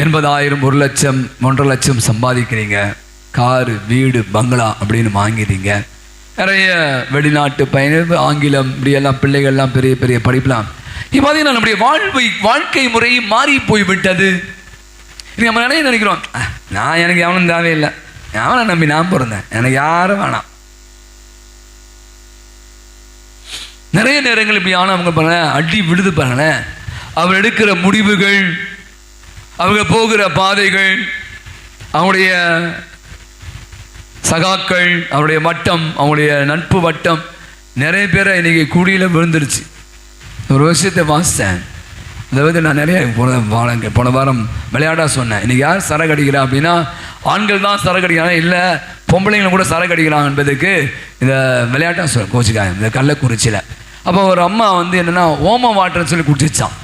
80,000, 1 லட்சம், 1.5 லட்சம் சம்பாதிக்கிறீங்க, காரு, வீடு, பங்களா அப்படின்னு வாங்கிறீங்க. நிறைய வெளிநாட்டு பயணம், ஆங்கிலம், இப்படியெல்லாம் பிள்ளைகள்லாம் பெரிய பெரிய படிக்கலாம். இப்போ பார்த்தீங்கன்னா நம்முடைய வாழ்க்கை முறை மாறி போய்விட்டது. நம்ம நிறைய நினைக்கிறோம், நான் எனக்கு எவனும் தேவையில்லை, எவனை நம்பி நான் பிறந்தேன், எனக்கு யாரும் வேணாம். நிறைய நேரங்கள் இப்படி அவங்க பாருங்க, அடி விடுது பாருங்களேன். அவர் எடுக்கிற முடிவுகள், அவங்க போகிற பாதைகள், அவங்களுடைய சகாக்கள், அவருடைய வட்டம், அவங்களுடைய நட்பு வட்டம் நிறைய பேரை இன்னைக்கு குடியில் விழுந்துருச்சு. ஒரு விஷயத்தை வாசித்தேன், அதாவது நான் நிறைய போன வாரம் விளையாடா சொன்னேன், இன்னைக்கு யார் சரக்கு அடிக்கிறா அப்படின்னா ஆண்கள் தான் சரக்கு அடிக்கிறாங்க, இல்லை பொம்பளைங்களும் கூட சரக்கு அடிக்கிறாங்க என்பதுக்கு இந்த விளையாட்டா கோச்சிக்காங்க இந்த கள்ளக்குறிச்சியில். அப்போ ஒரு அம்மா என்னென்னா ஓம வாட்டர்னு சொல்லி குடிச்சிச்சான்.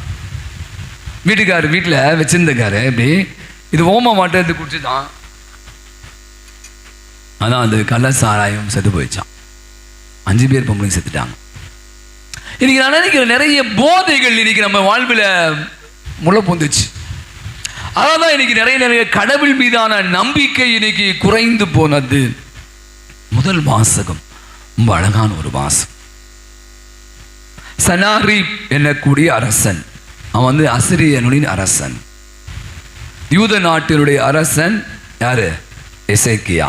வீட்டில் வச்சிருந்துக்காரு, இப்படி இது ஓம வாட்டர் எடுத்து குடிச்சுதான், அதான் அது கள்ள சாராயம் செத்து போயிடுச்சான். 5 பேர் பொம்பளைங்க செத்துட்டாங்க. இன்னைக்கு நான் நினைக்கிறேன், நிறைய போதைகள் இன்னைக்கு நம்ம வாழ்வில் முளை பொந்துச்சு. அதான் இன்னைக்கு நிறைய கடவுள் மீதான நம்பிக்கை இன்னைக்கு குறைந்து போனது. முதல் வாசகம் ரொம்ப அழகான ஒரு வாசகம். சனாரிப் என்னக்கூடிய அரசன், அவன் அசிரியனுடைய அரசன், யூத நாட்டினுடைய அரசன் யாரு? எசேக்கியா.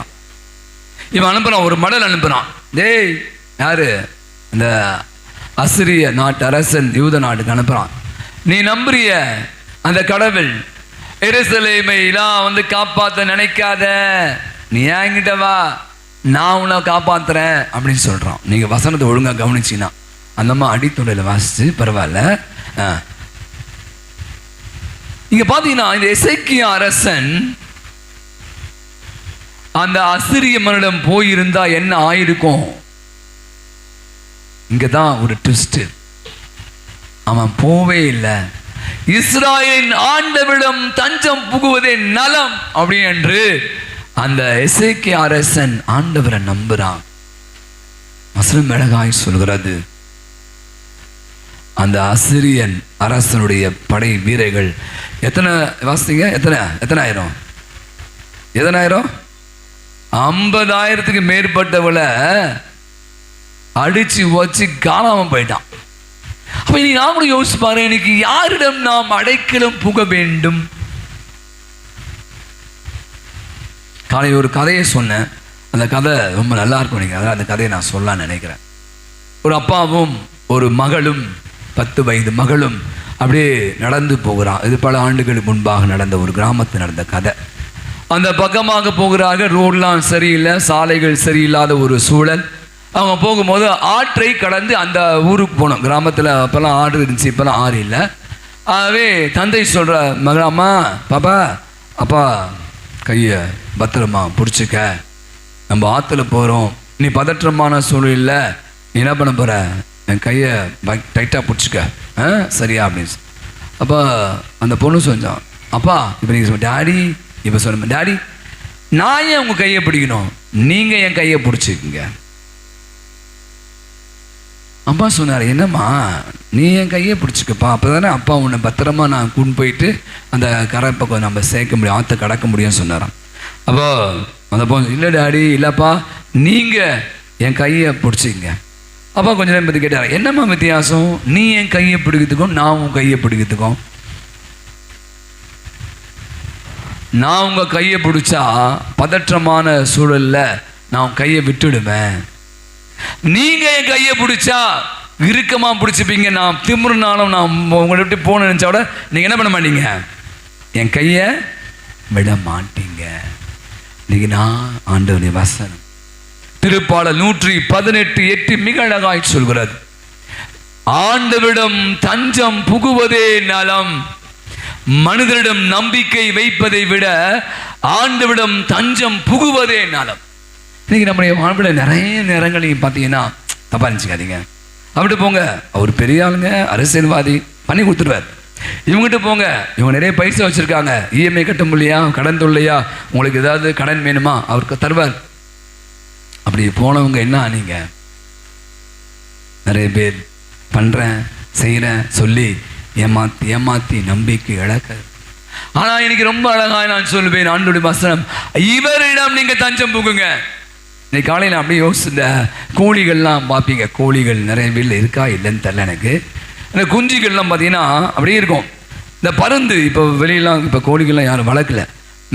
இவன் அனுப்புறான், ஒரு மடல் அனுப்புறான். டேய் யாரு? இந்த அசிரிய நாட்டு அரசன் யூத நாட்டுக்கு அனுப்புறான். நீ நம்புறிய அந்த கடவுள் எருசலேமை வந்து காப்பாற்ற நினைக்காத, நீ என்கிட்ட வா, நான் உன்னை காப்பாத்துறேன் அப்படின்னு சொல்றான். நீங்க வசனத்தை ஒழுங்கா கவனிச்சீங்கன்னா அந்த அம்மா அடித்துடையில வாசிச்சு பரவாயில்ல. இங்க பாத்தீங்கன்னா இந்த எசேக்கியா அரசன் அந்த அசிரிய மனிடம் போயிருந்தா என்ன ஆயிருக்கும்? இங்கதான் ஒரு ட்விஸ்ட். அவன் போவே இல்லை. இஸ்ராயலின் ஆண்டவரிடம் தஞ்சம் புகுவதே நலம் அப்படி என்று அந்த எசேக்கியா அரசன் ஆண்டவரை நம்புறான். வசனம் அழகாய் சொல்கிறது, அந்த அசிரியன் அரசனுடைய படை வீரர்கள் எத்தனை வாசிங்க? எத்தனை ஆயிரம்? 50,000க்கு மேற்பட்டவளை அடிச்சு வச்சு காணாம போயிட்டான். அப்ப நீ நான் கூட யோசிச்சு பாரு, இன்னைக்கு யாரிடம் நாம் அடைக்கலம் புக வேண்டும்? காலை ஒரு கதையை சொன்னேன், அந்த கதை ரொம்ப நல்லா இருக்கும். நீங்கள் அந்த கதையை நான் சொல்லலாம்னு நினைக்கிறேன். ஒரு அப்பாவும் ஒரு மகளும் 10 வயது மகளும் அப்படியே நடந்து போகிறான். இது பல ஆண்டுகளுக்கு முன்பாக நடந்த ஒரு கிராமத்தில் நடந்த கதை. அந்த பக்கமாக போகிறாங்க, ரோடெலாம் சரியில்லை, சாலைகள் சரியில்லாத ஒரு சூழல். அவங்க போகும்போது ஆற்றை கடந்து அந்த ஊருக்கு போனோம். கிராமத்தில் அப்போல்லாம் ஆறு இருந்துச்சு, இப்போல்லாம் ஆறு இல்லை. ஆகவே தந்தை சொல்கிற மகள், அம்மா பாப்பா அப்பா கையை பத்திரமா பிடிச்சிக்க, நம்ம ஆற்றுல போகிறோம், நீ பதற்றமான சூழலில் நீ என்ன பண்ண போகிற, என் கையை டைட்டாக பிடிச்சிக்க சரியா அப்படின்னு. அப்போ அந்த பொண்ணு சொன்னான், அப்பா இப்போ நீங்கள் டேடி, இப்போ சொல்லுங்க டேடி, நான் ஏன் உங்கள் கையை பிடிக்கணும், நீங்கள் என் கையை பிடிச்சிக்குங்க. அப்பா சொன்னார், என்னம்மா நீ என் கையை பிடிச்சிக்கப்பா, அப்போ தானே அப்பா உன்னை பத்திரமா நான் கூண்டு போயிட்டு அந்த கரை பக்கம் நம்ம சேர்க்க முடியும், ஆற்ற கடக்க முடியும்னு சொன்னாராம். அப்போ அந்த பொண்ணு, இல்லை டாடி இல்லைப்பா, நீங்கள் என் கையை பிடிச்சிங்க. அப்பா கொஞ்ச நேரம் பற்றி கேட்டார், என்னம்மா வித்தியாசம், நீ என் கையை பிடிக்கிறதுக்கும் நான் உன் கையை பிடிக்கிறதுக்கும்? நான் உங்கள் கையை பிடிச்சா பதற்றமான சூழலில் நான் உன் கையை விட்டுடுவேன். நீங்கள் என் கையை பிடிச்சா இறுக்கமாக பிடிச்சிப்பீங்க, நான் திமுறுனாலும் நான் உங்களை விட்டு போன நினச்சா கூட நீங்கள் என்ன பண்ண மாட்டீங்க, என் கையை விட மாட்டீங்க. இன்னைக்கு நான் ஆண்டவருடைய வசனம் திருப்பாடல் 118:8 மிக அழகாய் சொல்கிறது, ஆண்டவரிடம் தஞ்சம் புகுவதே நலம், மனிதரிடம் நம்பிக்கை வைப்பதை விட ஆண்டவரிடம் தஞ்சம் புகுவதே நலம். இன்னைக்கு நம்முடைய வாழ்வில் நிறைய நேரங்களையும் பார்த்தீங்கன்னா தப்பா நினச்சிக்காதீங்க, அப்படி போங்க, அவர் பெரிய ஆளுங்க, அரசியல்வாதி, பண்ணி கொடுத்துருவார். இவங்ககிட்ட போங்க, இவங்க நிறைய பைசா வச்சுருக்காங்க, இஎம்ஐ கட்ட முடியா, கடன் தொல்லையா, உங்களுக்கு ஏதாவது கடன் வேணுமா, அவருக்கு தருவார். அப்படி போனவங்க என்ன ஆனீங்க? நிறைய பேர் பண்ணுறேன் செய்கிறேன் சொல்லி ஏமாற்றி நம்பிக்கை இழக்க. ஆனால் இன்னைக்கு ரொம்ப அழகாக நான் சொல்லுவேன், ஆண்டவருடைய வசனம், இவரிடம் நீங்கள் தஞ்சம் புகுங்க. இன்னைக்கு காலையில் அப்படியே யோசிச்சுட்ட கோழிகள்லாம் பார்ப்பீங்க, கோழிகள் நிறைய வீட்டில் இருக்கா இல்லைன்னு தெரில எனக்கு. இந்த குஞ்சுகள்லாம் பார்த்தீங்கன்னா அப்படியே இருக்கும். இந்த பறந்து இப்போ வெளியெல்லாம் இப்போ கோழிகள்லாம் யாரும் வளர்க்கல,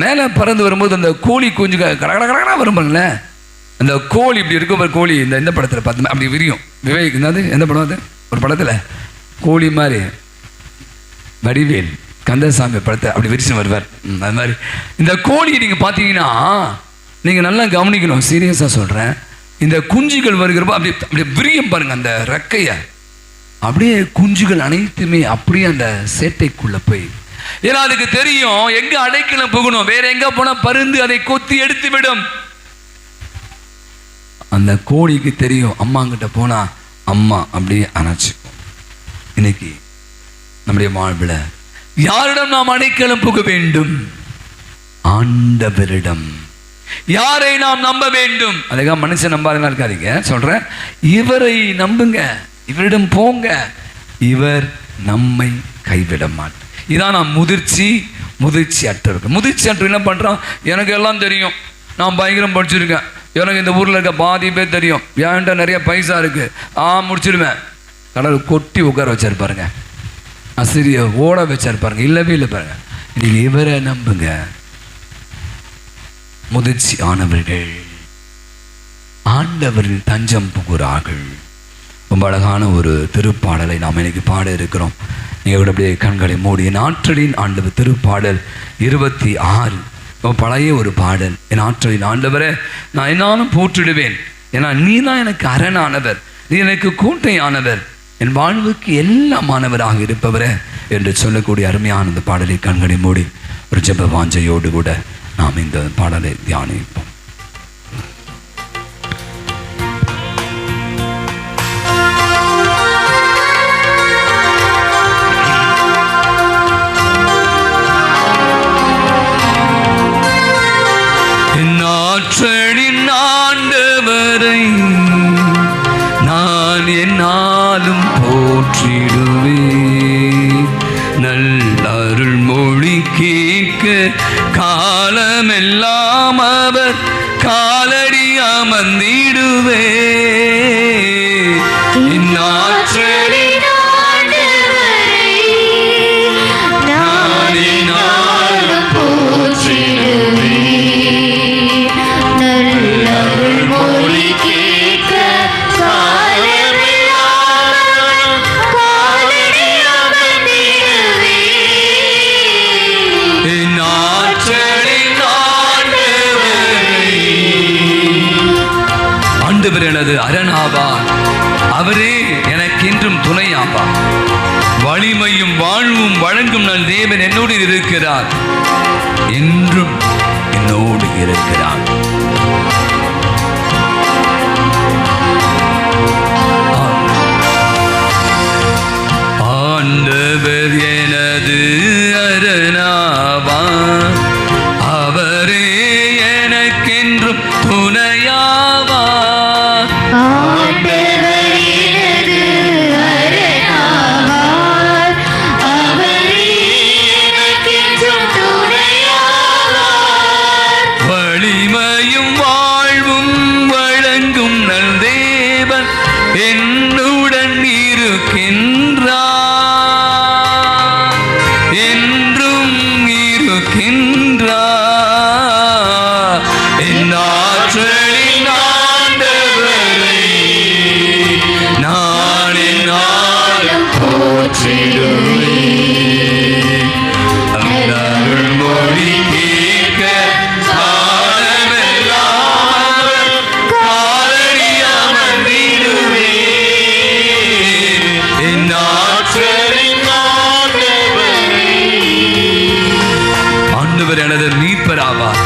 மேலே பறந்து வரும்போது அந்த கோழி குஞ்சுகள் கடகடகடா வரும்பாங்களே, அந்த கோழி இப்படி இருக்கும். கோழி இந்த படத்தில் பார்த்து அப்படி விரியும். விவேக் என்னது எந்த படம் அது, ஒரு படத்தில் கோழி மாதிரி வடிவேல் கந்தசாமி படத்தை அப்படி விரிச்சு வருவார். அது மாதிரி இந்த கோழி நீங்கள் பார்த்தீங்கன்னா நீங்கள் நல்லா கவனிக்கணும், சீரியஸாக சொல்கிறேன். இந்த குஞ்சுகள் வருகிறப்போ அப்படி அப்படியே விரியம் பாருங்கள், அந்த ரெக்கையை அப்படியே குஞ்சுகள் அனைத்துமே அப்படியே அந்த சேட்டைக்குள்ளே போய், ஏன்னா அதுக்கு தெரியும் எங்கே அடைக்கலம் போகணும், வேற எங்கே போனால் பருந்து அதை கொத்தி எடுத்து விடும். அந்த கோழிக்கு தெரியும் அம்மாங்கிட்ட போனால் அம்மா அப்படியே அணைச்சிக்கும். இன்னைக்கு நம்முடைய வாழ்வில் யாரிடம் நாம் அடைக்கலம் புக வேண்டும்? ஆண்டவரிடம். யாரை நாம் நம்ப வேண்டும்? அதுக்காக மனுஷன் நம்பாதெல்லாம் இருக்காதீங்க, சொல்றேன், இவரை நம்புங்க, இவரிடம் போங்க, இவர் நம்மை கைவிட மாட்டார். இதான் நான் முதிர்ச்சி அற்ற. முதிர்ச்சி அற்ற என்ன பண்றான், எனக்கு எல்லாம் தெரியும், நான் பயங்கரம் படிச்சிருக்கேன், எனக்கு இந்த ஊரில் இருக்க பாதி பேர் தெரியும், என்கிட்ட நிறைய பைசா இருக்கு, முடிச்சிடுவேன். கடவுள் கொட்டி உட்கார வச்சிருப்பாருங்க, அசிரிய ஓட வச்சிருப்பாருங்க, இல்லவே இல்லை பாருங்க. நீங்க இவரை நம்புங்க. முதிர்ச்சி ஆனவர்கள் ஆண்டவரின் தஞ்சம் புகுறார்கள். ரொம்ப அழகான ஒரு திருப்பாடலை நாம் இன்னைக்கு பாட இருக்கிறோம். நீங்கள் அப்படியே கண்களை மூடி என் ஆற்றலின் ஆண்டவர் திருப்பாடல் 26. பழைய ஒரு பாடல். என் ஆற்றலின் ஆண்டவரை நான் என்னாலும் போற்றிடுவேன், ஏன்னா நீ தான் எனக்கு அரணானவர், நீ எனக்கு கோட்டையானவர், என் வாழ்வுக்கு எல்லாமானவராக இருப்பவரே என்று சொல்லக்கூடிய அருமையான இந்த பாடலை கண்களை மூடி ஒரு ஜெப வாஞ்சையோடு கூட நாம் இந்த பாடலை தியானிப்போம். ஆற்றலின் ஆண்டவரை நான் என்னாலும் போற்றிடுவேன், நல்லருள் மொழி கேட்க காலமெல்லாம் அவர் காலடி அமர்ந்திடுவே. ஆற்றலின் ஆண்டவரை நான் என்னாலும் போற்றிடுவேன், ஆண்டவர் எனது அரணாவார், அவரே எனக்கென்றும் துணையாவார், வலிமையும் வாழ்வும் வழங்கும் நல் தேவன் என்னோடு இருக்கிறார், என்றும் என்னோடு இருக்கிறார். ஆண்டவர் எனது அரணாவார், அவரே எனக்கென்றும் துணையாவார். வலிமையும் வாழ்வும் வழங்கும் நல் தேவன் என்னுடன் இருக்கின்றார், என்றும் இருக்கின்றார். என் ஆற்றலின் ஆண்டவரை நான் என்னாலும் போற்றிடுவேன், அருள் மொழி கேட்க காலமெல்லாம் காலடி அமர்ந்திடுவேன். என் ஆற்றலின் ஆண்டவர் எனது மீட்பராவார்,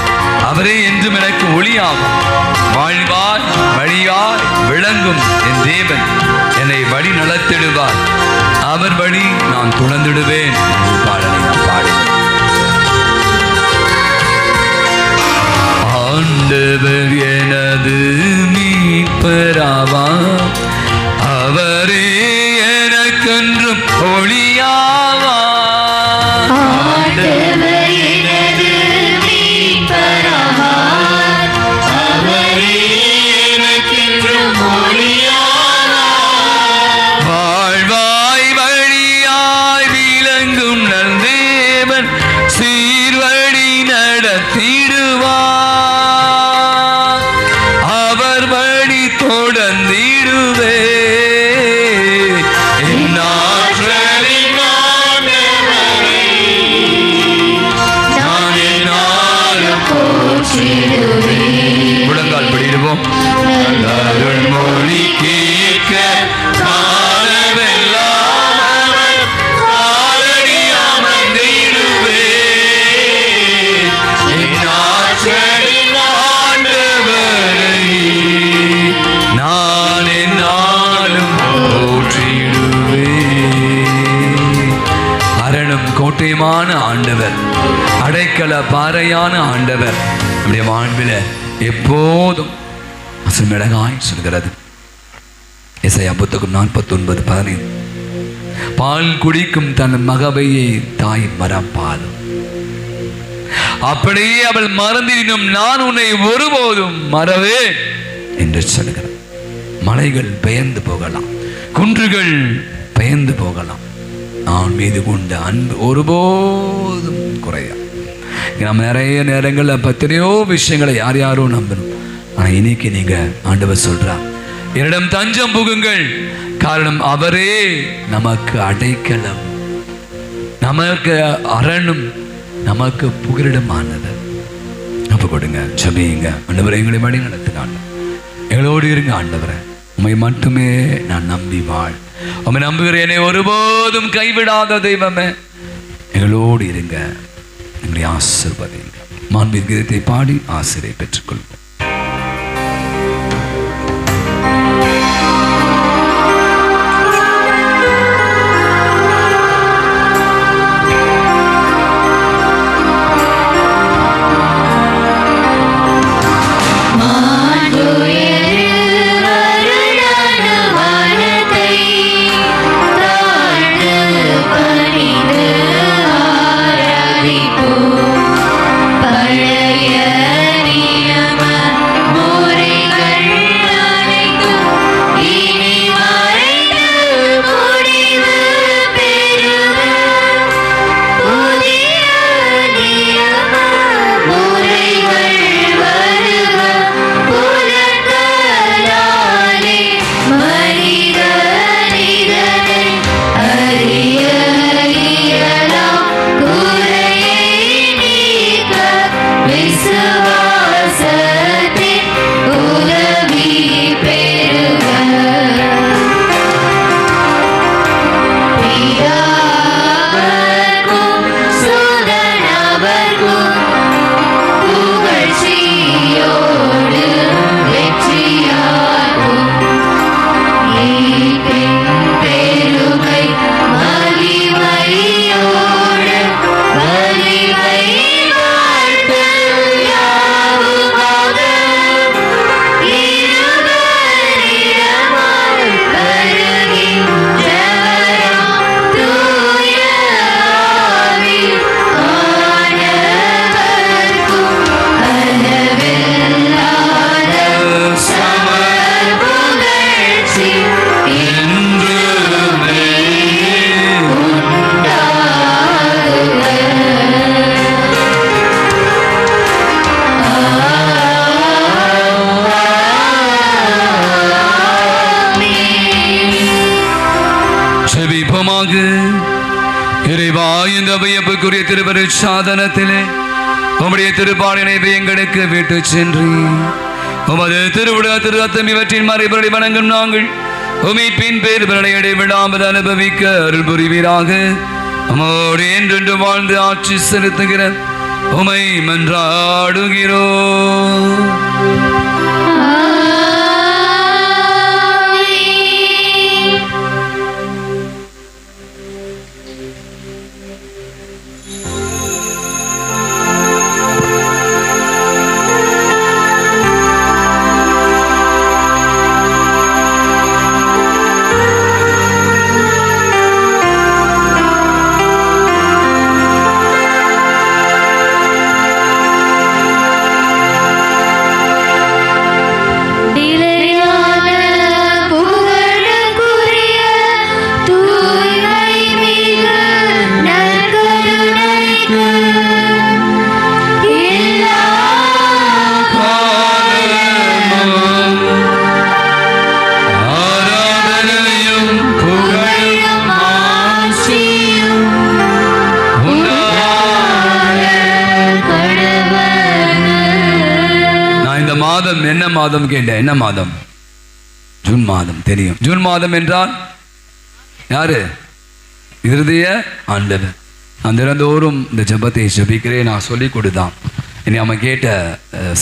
அவரே என்றும் எனக்கு ஒளியாவார், வாழ்வாய் வழியாய் விளங்கும் என் தேவன் என்னை வழி நடத்திடுவார், அவர் வழி நான் துணர்ந்திடுவேன். பாடலை நான் பாடுவேன். ஆண்டவர் எனது மீட்பராவார், அவரே எனக்கென்றும் ஒளியாவார். வாழ்வாய் வழியாய் விளங்கும் நல் தேவன் சீர்வழி நடத்திடுவார், அவர் வழி தொடர்ந்திடுவே. என் ஆற்றலின் ஆண்டவரை நான் என்னாலும் போற்றிடுவேன். முழங்கால் படிடுவோம். அருள் மொழி கேட்க காலமெல்லாம் காலடி அமர்ந்திடுவேன். என் ஆற்றலின் ஆண்டவரை நான் என்னாலும் போற்றிடுவேன். அரணும் கோட்டையுமான ஆண்டவர், அடைக்கல பாறையான ஆண்டவர் நம்முடைய வாழ்வில் எப்போதும் அசுமிடகாய் சொல்கிறது. எசையா புத்தகம் 49:15. பால் குடிக்கும் தன் மகவையை தாய் மறப்பாலும், அப்படியே அவள் மறந்தினும் நான் உன்னை ஒருபோதும் மறவேன் என்று சொல்கிறார். மலைகள் பெயர்ந்து போகலாம், குன்றுகள் பெயர்ந்து போகலாம், நான் மீது கொண்ட அன்பு ஒருபோதும் குறையா. நம்ம நிறைய நேரங்களில் எத்தனையோ விஷயங்களை யார் யாரோ நம்பணும், ஆனா இன்னைக்கு நீங்க ஆண்டவர் சொல்றா, என்னிடம் தஞ்சம் புகுங்கள், காரணம் அவரே நமக்கு அடைக்கலம், நமக்கு அரணும், நமக்கு புகலிடமானது. அப்ப கொடுங்க, ஜெபியுங்க. ஆண்டவரே எங்களை வழி நடத்துங்க, எங்களோடு இருங்க. ஆண்டவரே உம்மை மட்டுமே நான் நம்பி வாழ், உம்மை நம்புகிறேன், என்னை ஒருபோதும் கைவிடாத தெய்வமே, எங்களோடு இருங்க, எங்களை ஆசீர்வதிங்க. மாண்பின் கீதத்தை பாடி ஆசிரியை பெற்றுக்கொள்வோம். இறைவா, இந்த வியப்புக்குரிய திருவருட் சாதனத்திலே உம்முடைய திருப்பாடினை எங்களுக்கு விட்டு சென்று உமது திருவிழா திரு அத்தம் இவற்றின் மறைபடி வணங்கும் நாங்கள் உமைப்பின் பேர் விளையடை விடாமல் அனுபவிக்க அருள் புரிவீராக. உமோடு என்றென்று வாழ்ந்து ஆட்சி செலுத்துகிற உமை மன்றாடுகிறோம். என்ன மாதம் கேட்டேன்? என்ன மாதம்? ஜூன் மாதம். தெரியும், ஜூன் மாதம் என்றால் யாரு? இருதய ஆண்டவர். அந்த தினந்தோறும் இந்த ஜெபத்தை ஜெபிக்கிறேன், நான் சொல்லி கொடுத்தான். இனி அவன் கேட்ட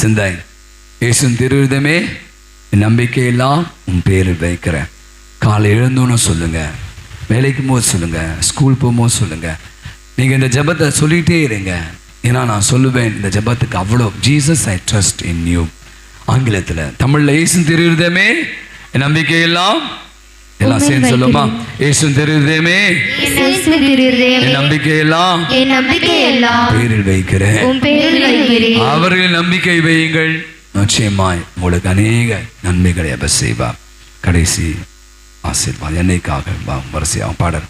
சிந்தை, இயேசுவின் திருவிதமே நம்பிக்கையெல்லாம் உன் பேரில் வைக்கிறேன். காலை எழுந்தோன்னு சொல்லுங்க, வேலைக்கு போது சொல்லுங்க, ஸ்கூல் போகும்போது சொல்லுங்க. நீங்கள் இந்த ஜெபத்தை சொல்லிகிட்டே இருங்க. ஏன்னா நான் சொல்லுவேன் இந்த ஜெபத்துக்கு அவ்வளோ. Jesus I trust in you. ஆங்கிலத்தில், தமிழில் இயேசுவின் திருவிதமே நம்பிக்கையெல்லாம், எல்லாம் சேர்ந்து சொல்லுமா? இயேசுவின் திருவிதமே நம்பிக்கையெல்லாம் பேரில் வைக்கிறேன். அவர்கள் நம்பிக்கை வையுங்கள், நிச்சயமாய் உங்களுக்கு அநேக நன்மைகளை அவர் செய்வார். கடைசி ஆசீர்வாதம் என்னைக்காக வரிசையாக பாடல்.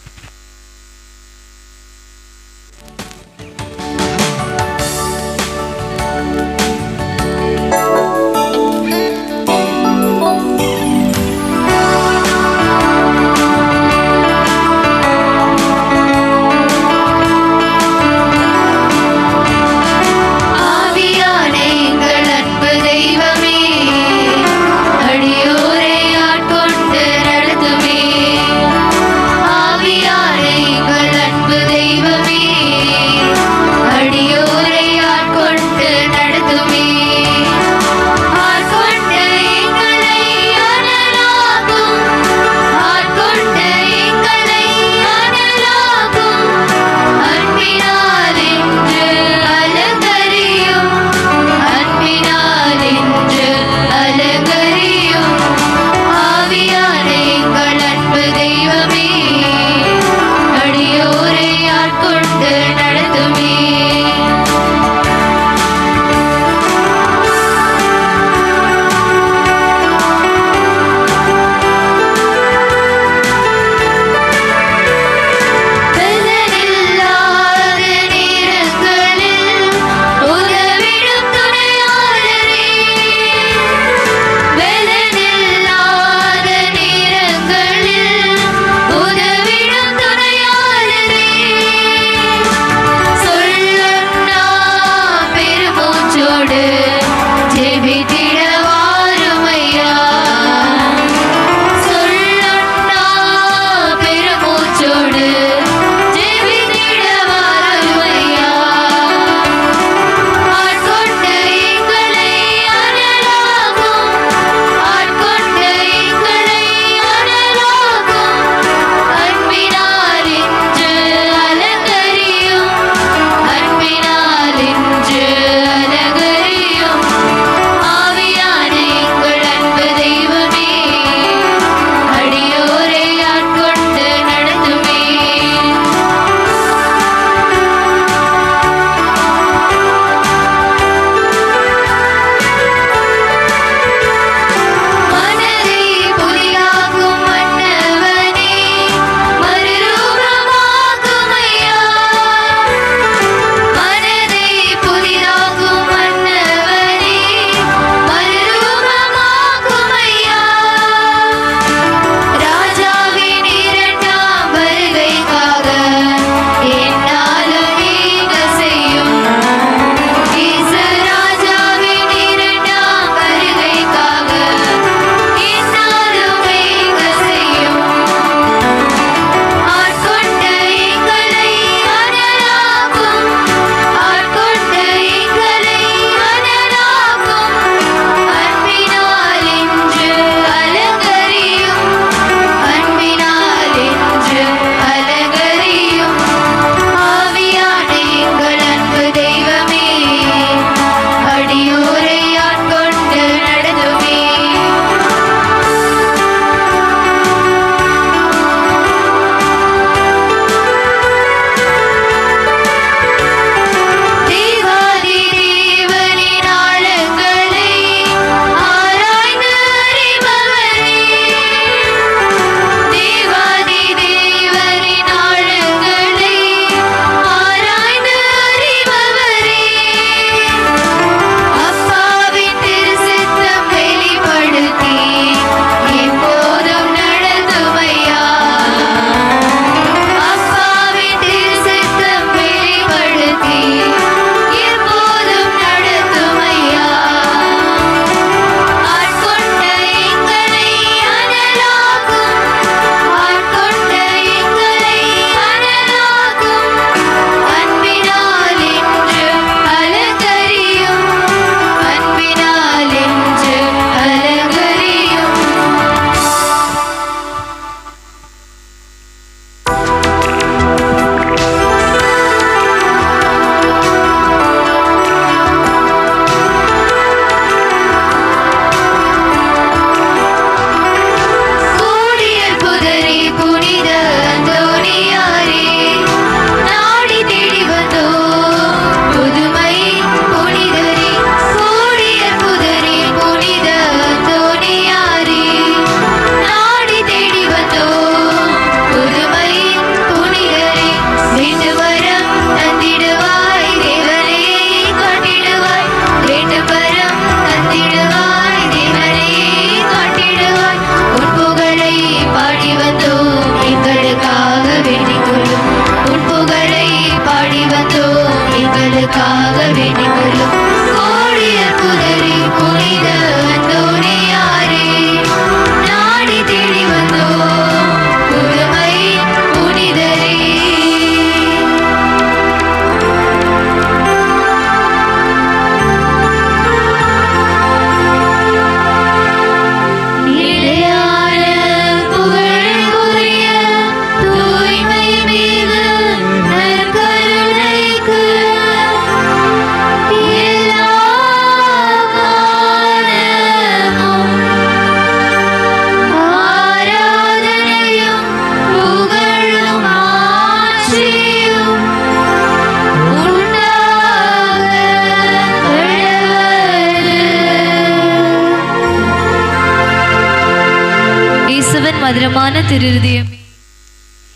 மதுரமான திருஹிருதயமே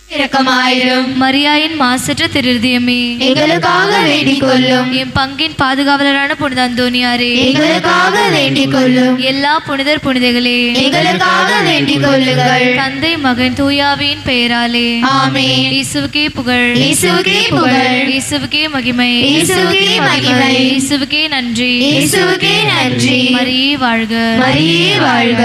இரக்கமாயிரும். மரியாயின் மாசற்ற திருஹிருதயமே எங்களுக்காக வேண்டிக் கொள்ளும். என் பங்கின் பாதுகாவலரான புனித அந்தோனியாரே எங்களுக்காக வேண்டிக் கொள்ளும். எல்லா புனிதர் புனிதைகளே எங்களுக்காக வேண்டிக் கொள்ளுங்கள். தந்தை மகன் தூயாவின் பெயராலே ஆமென். இயேசுவுக்கே புகழ், இயேசுவுக்கே புகழ். இயேசுவுக்கே மகிமை, இயேசுவுக்கே மகிமை. இயேசுவுக்கே நன்றி, இயேசுவுக்கே நன்றி. மரியே வாழ்க, மரியே வாழ்க.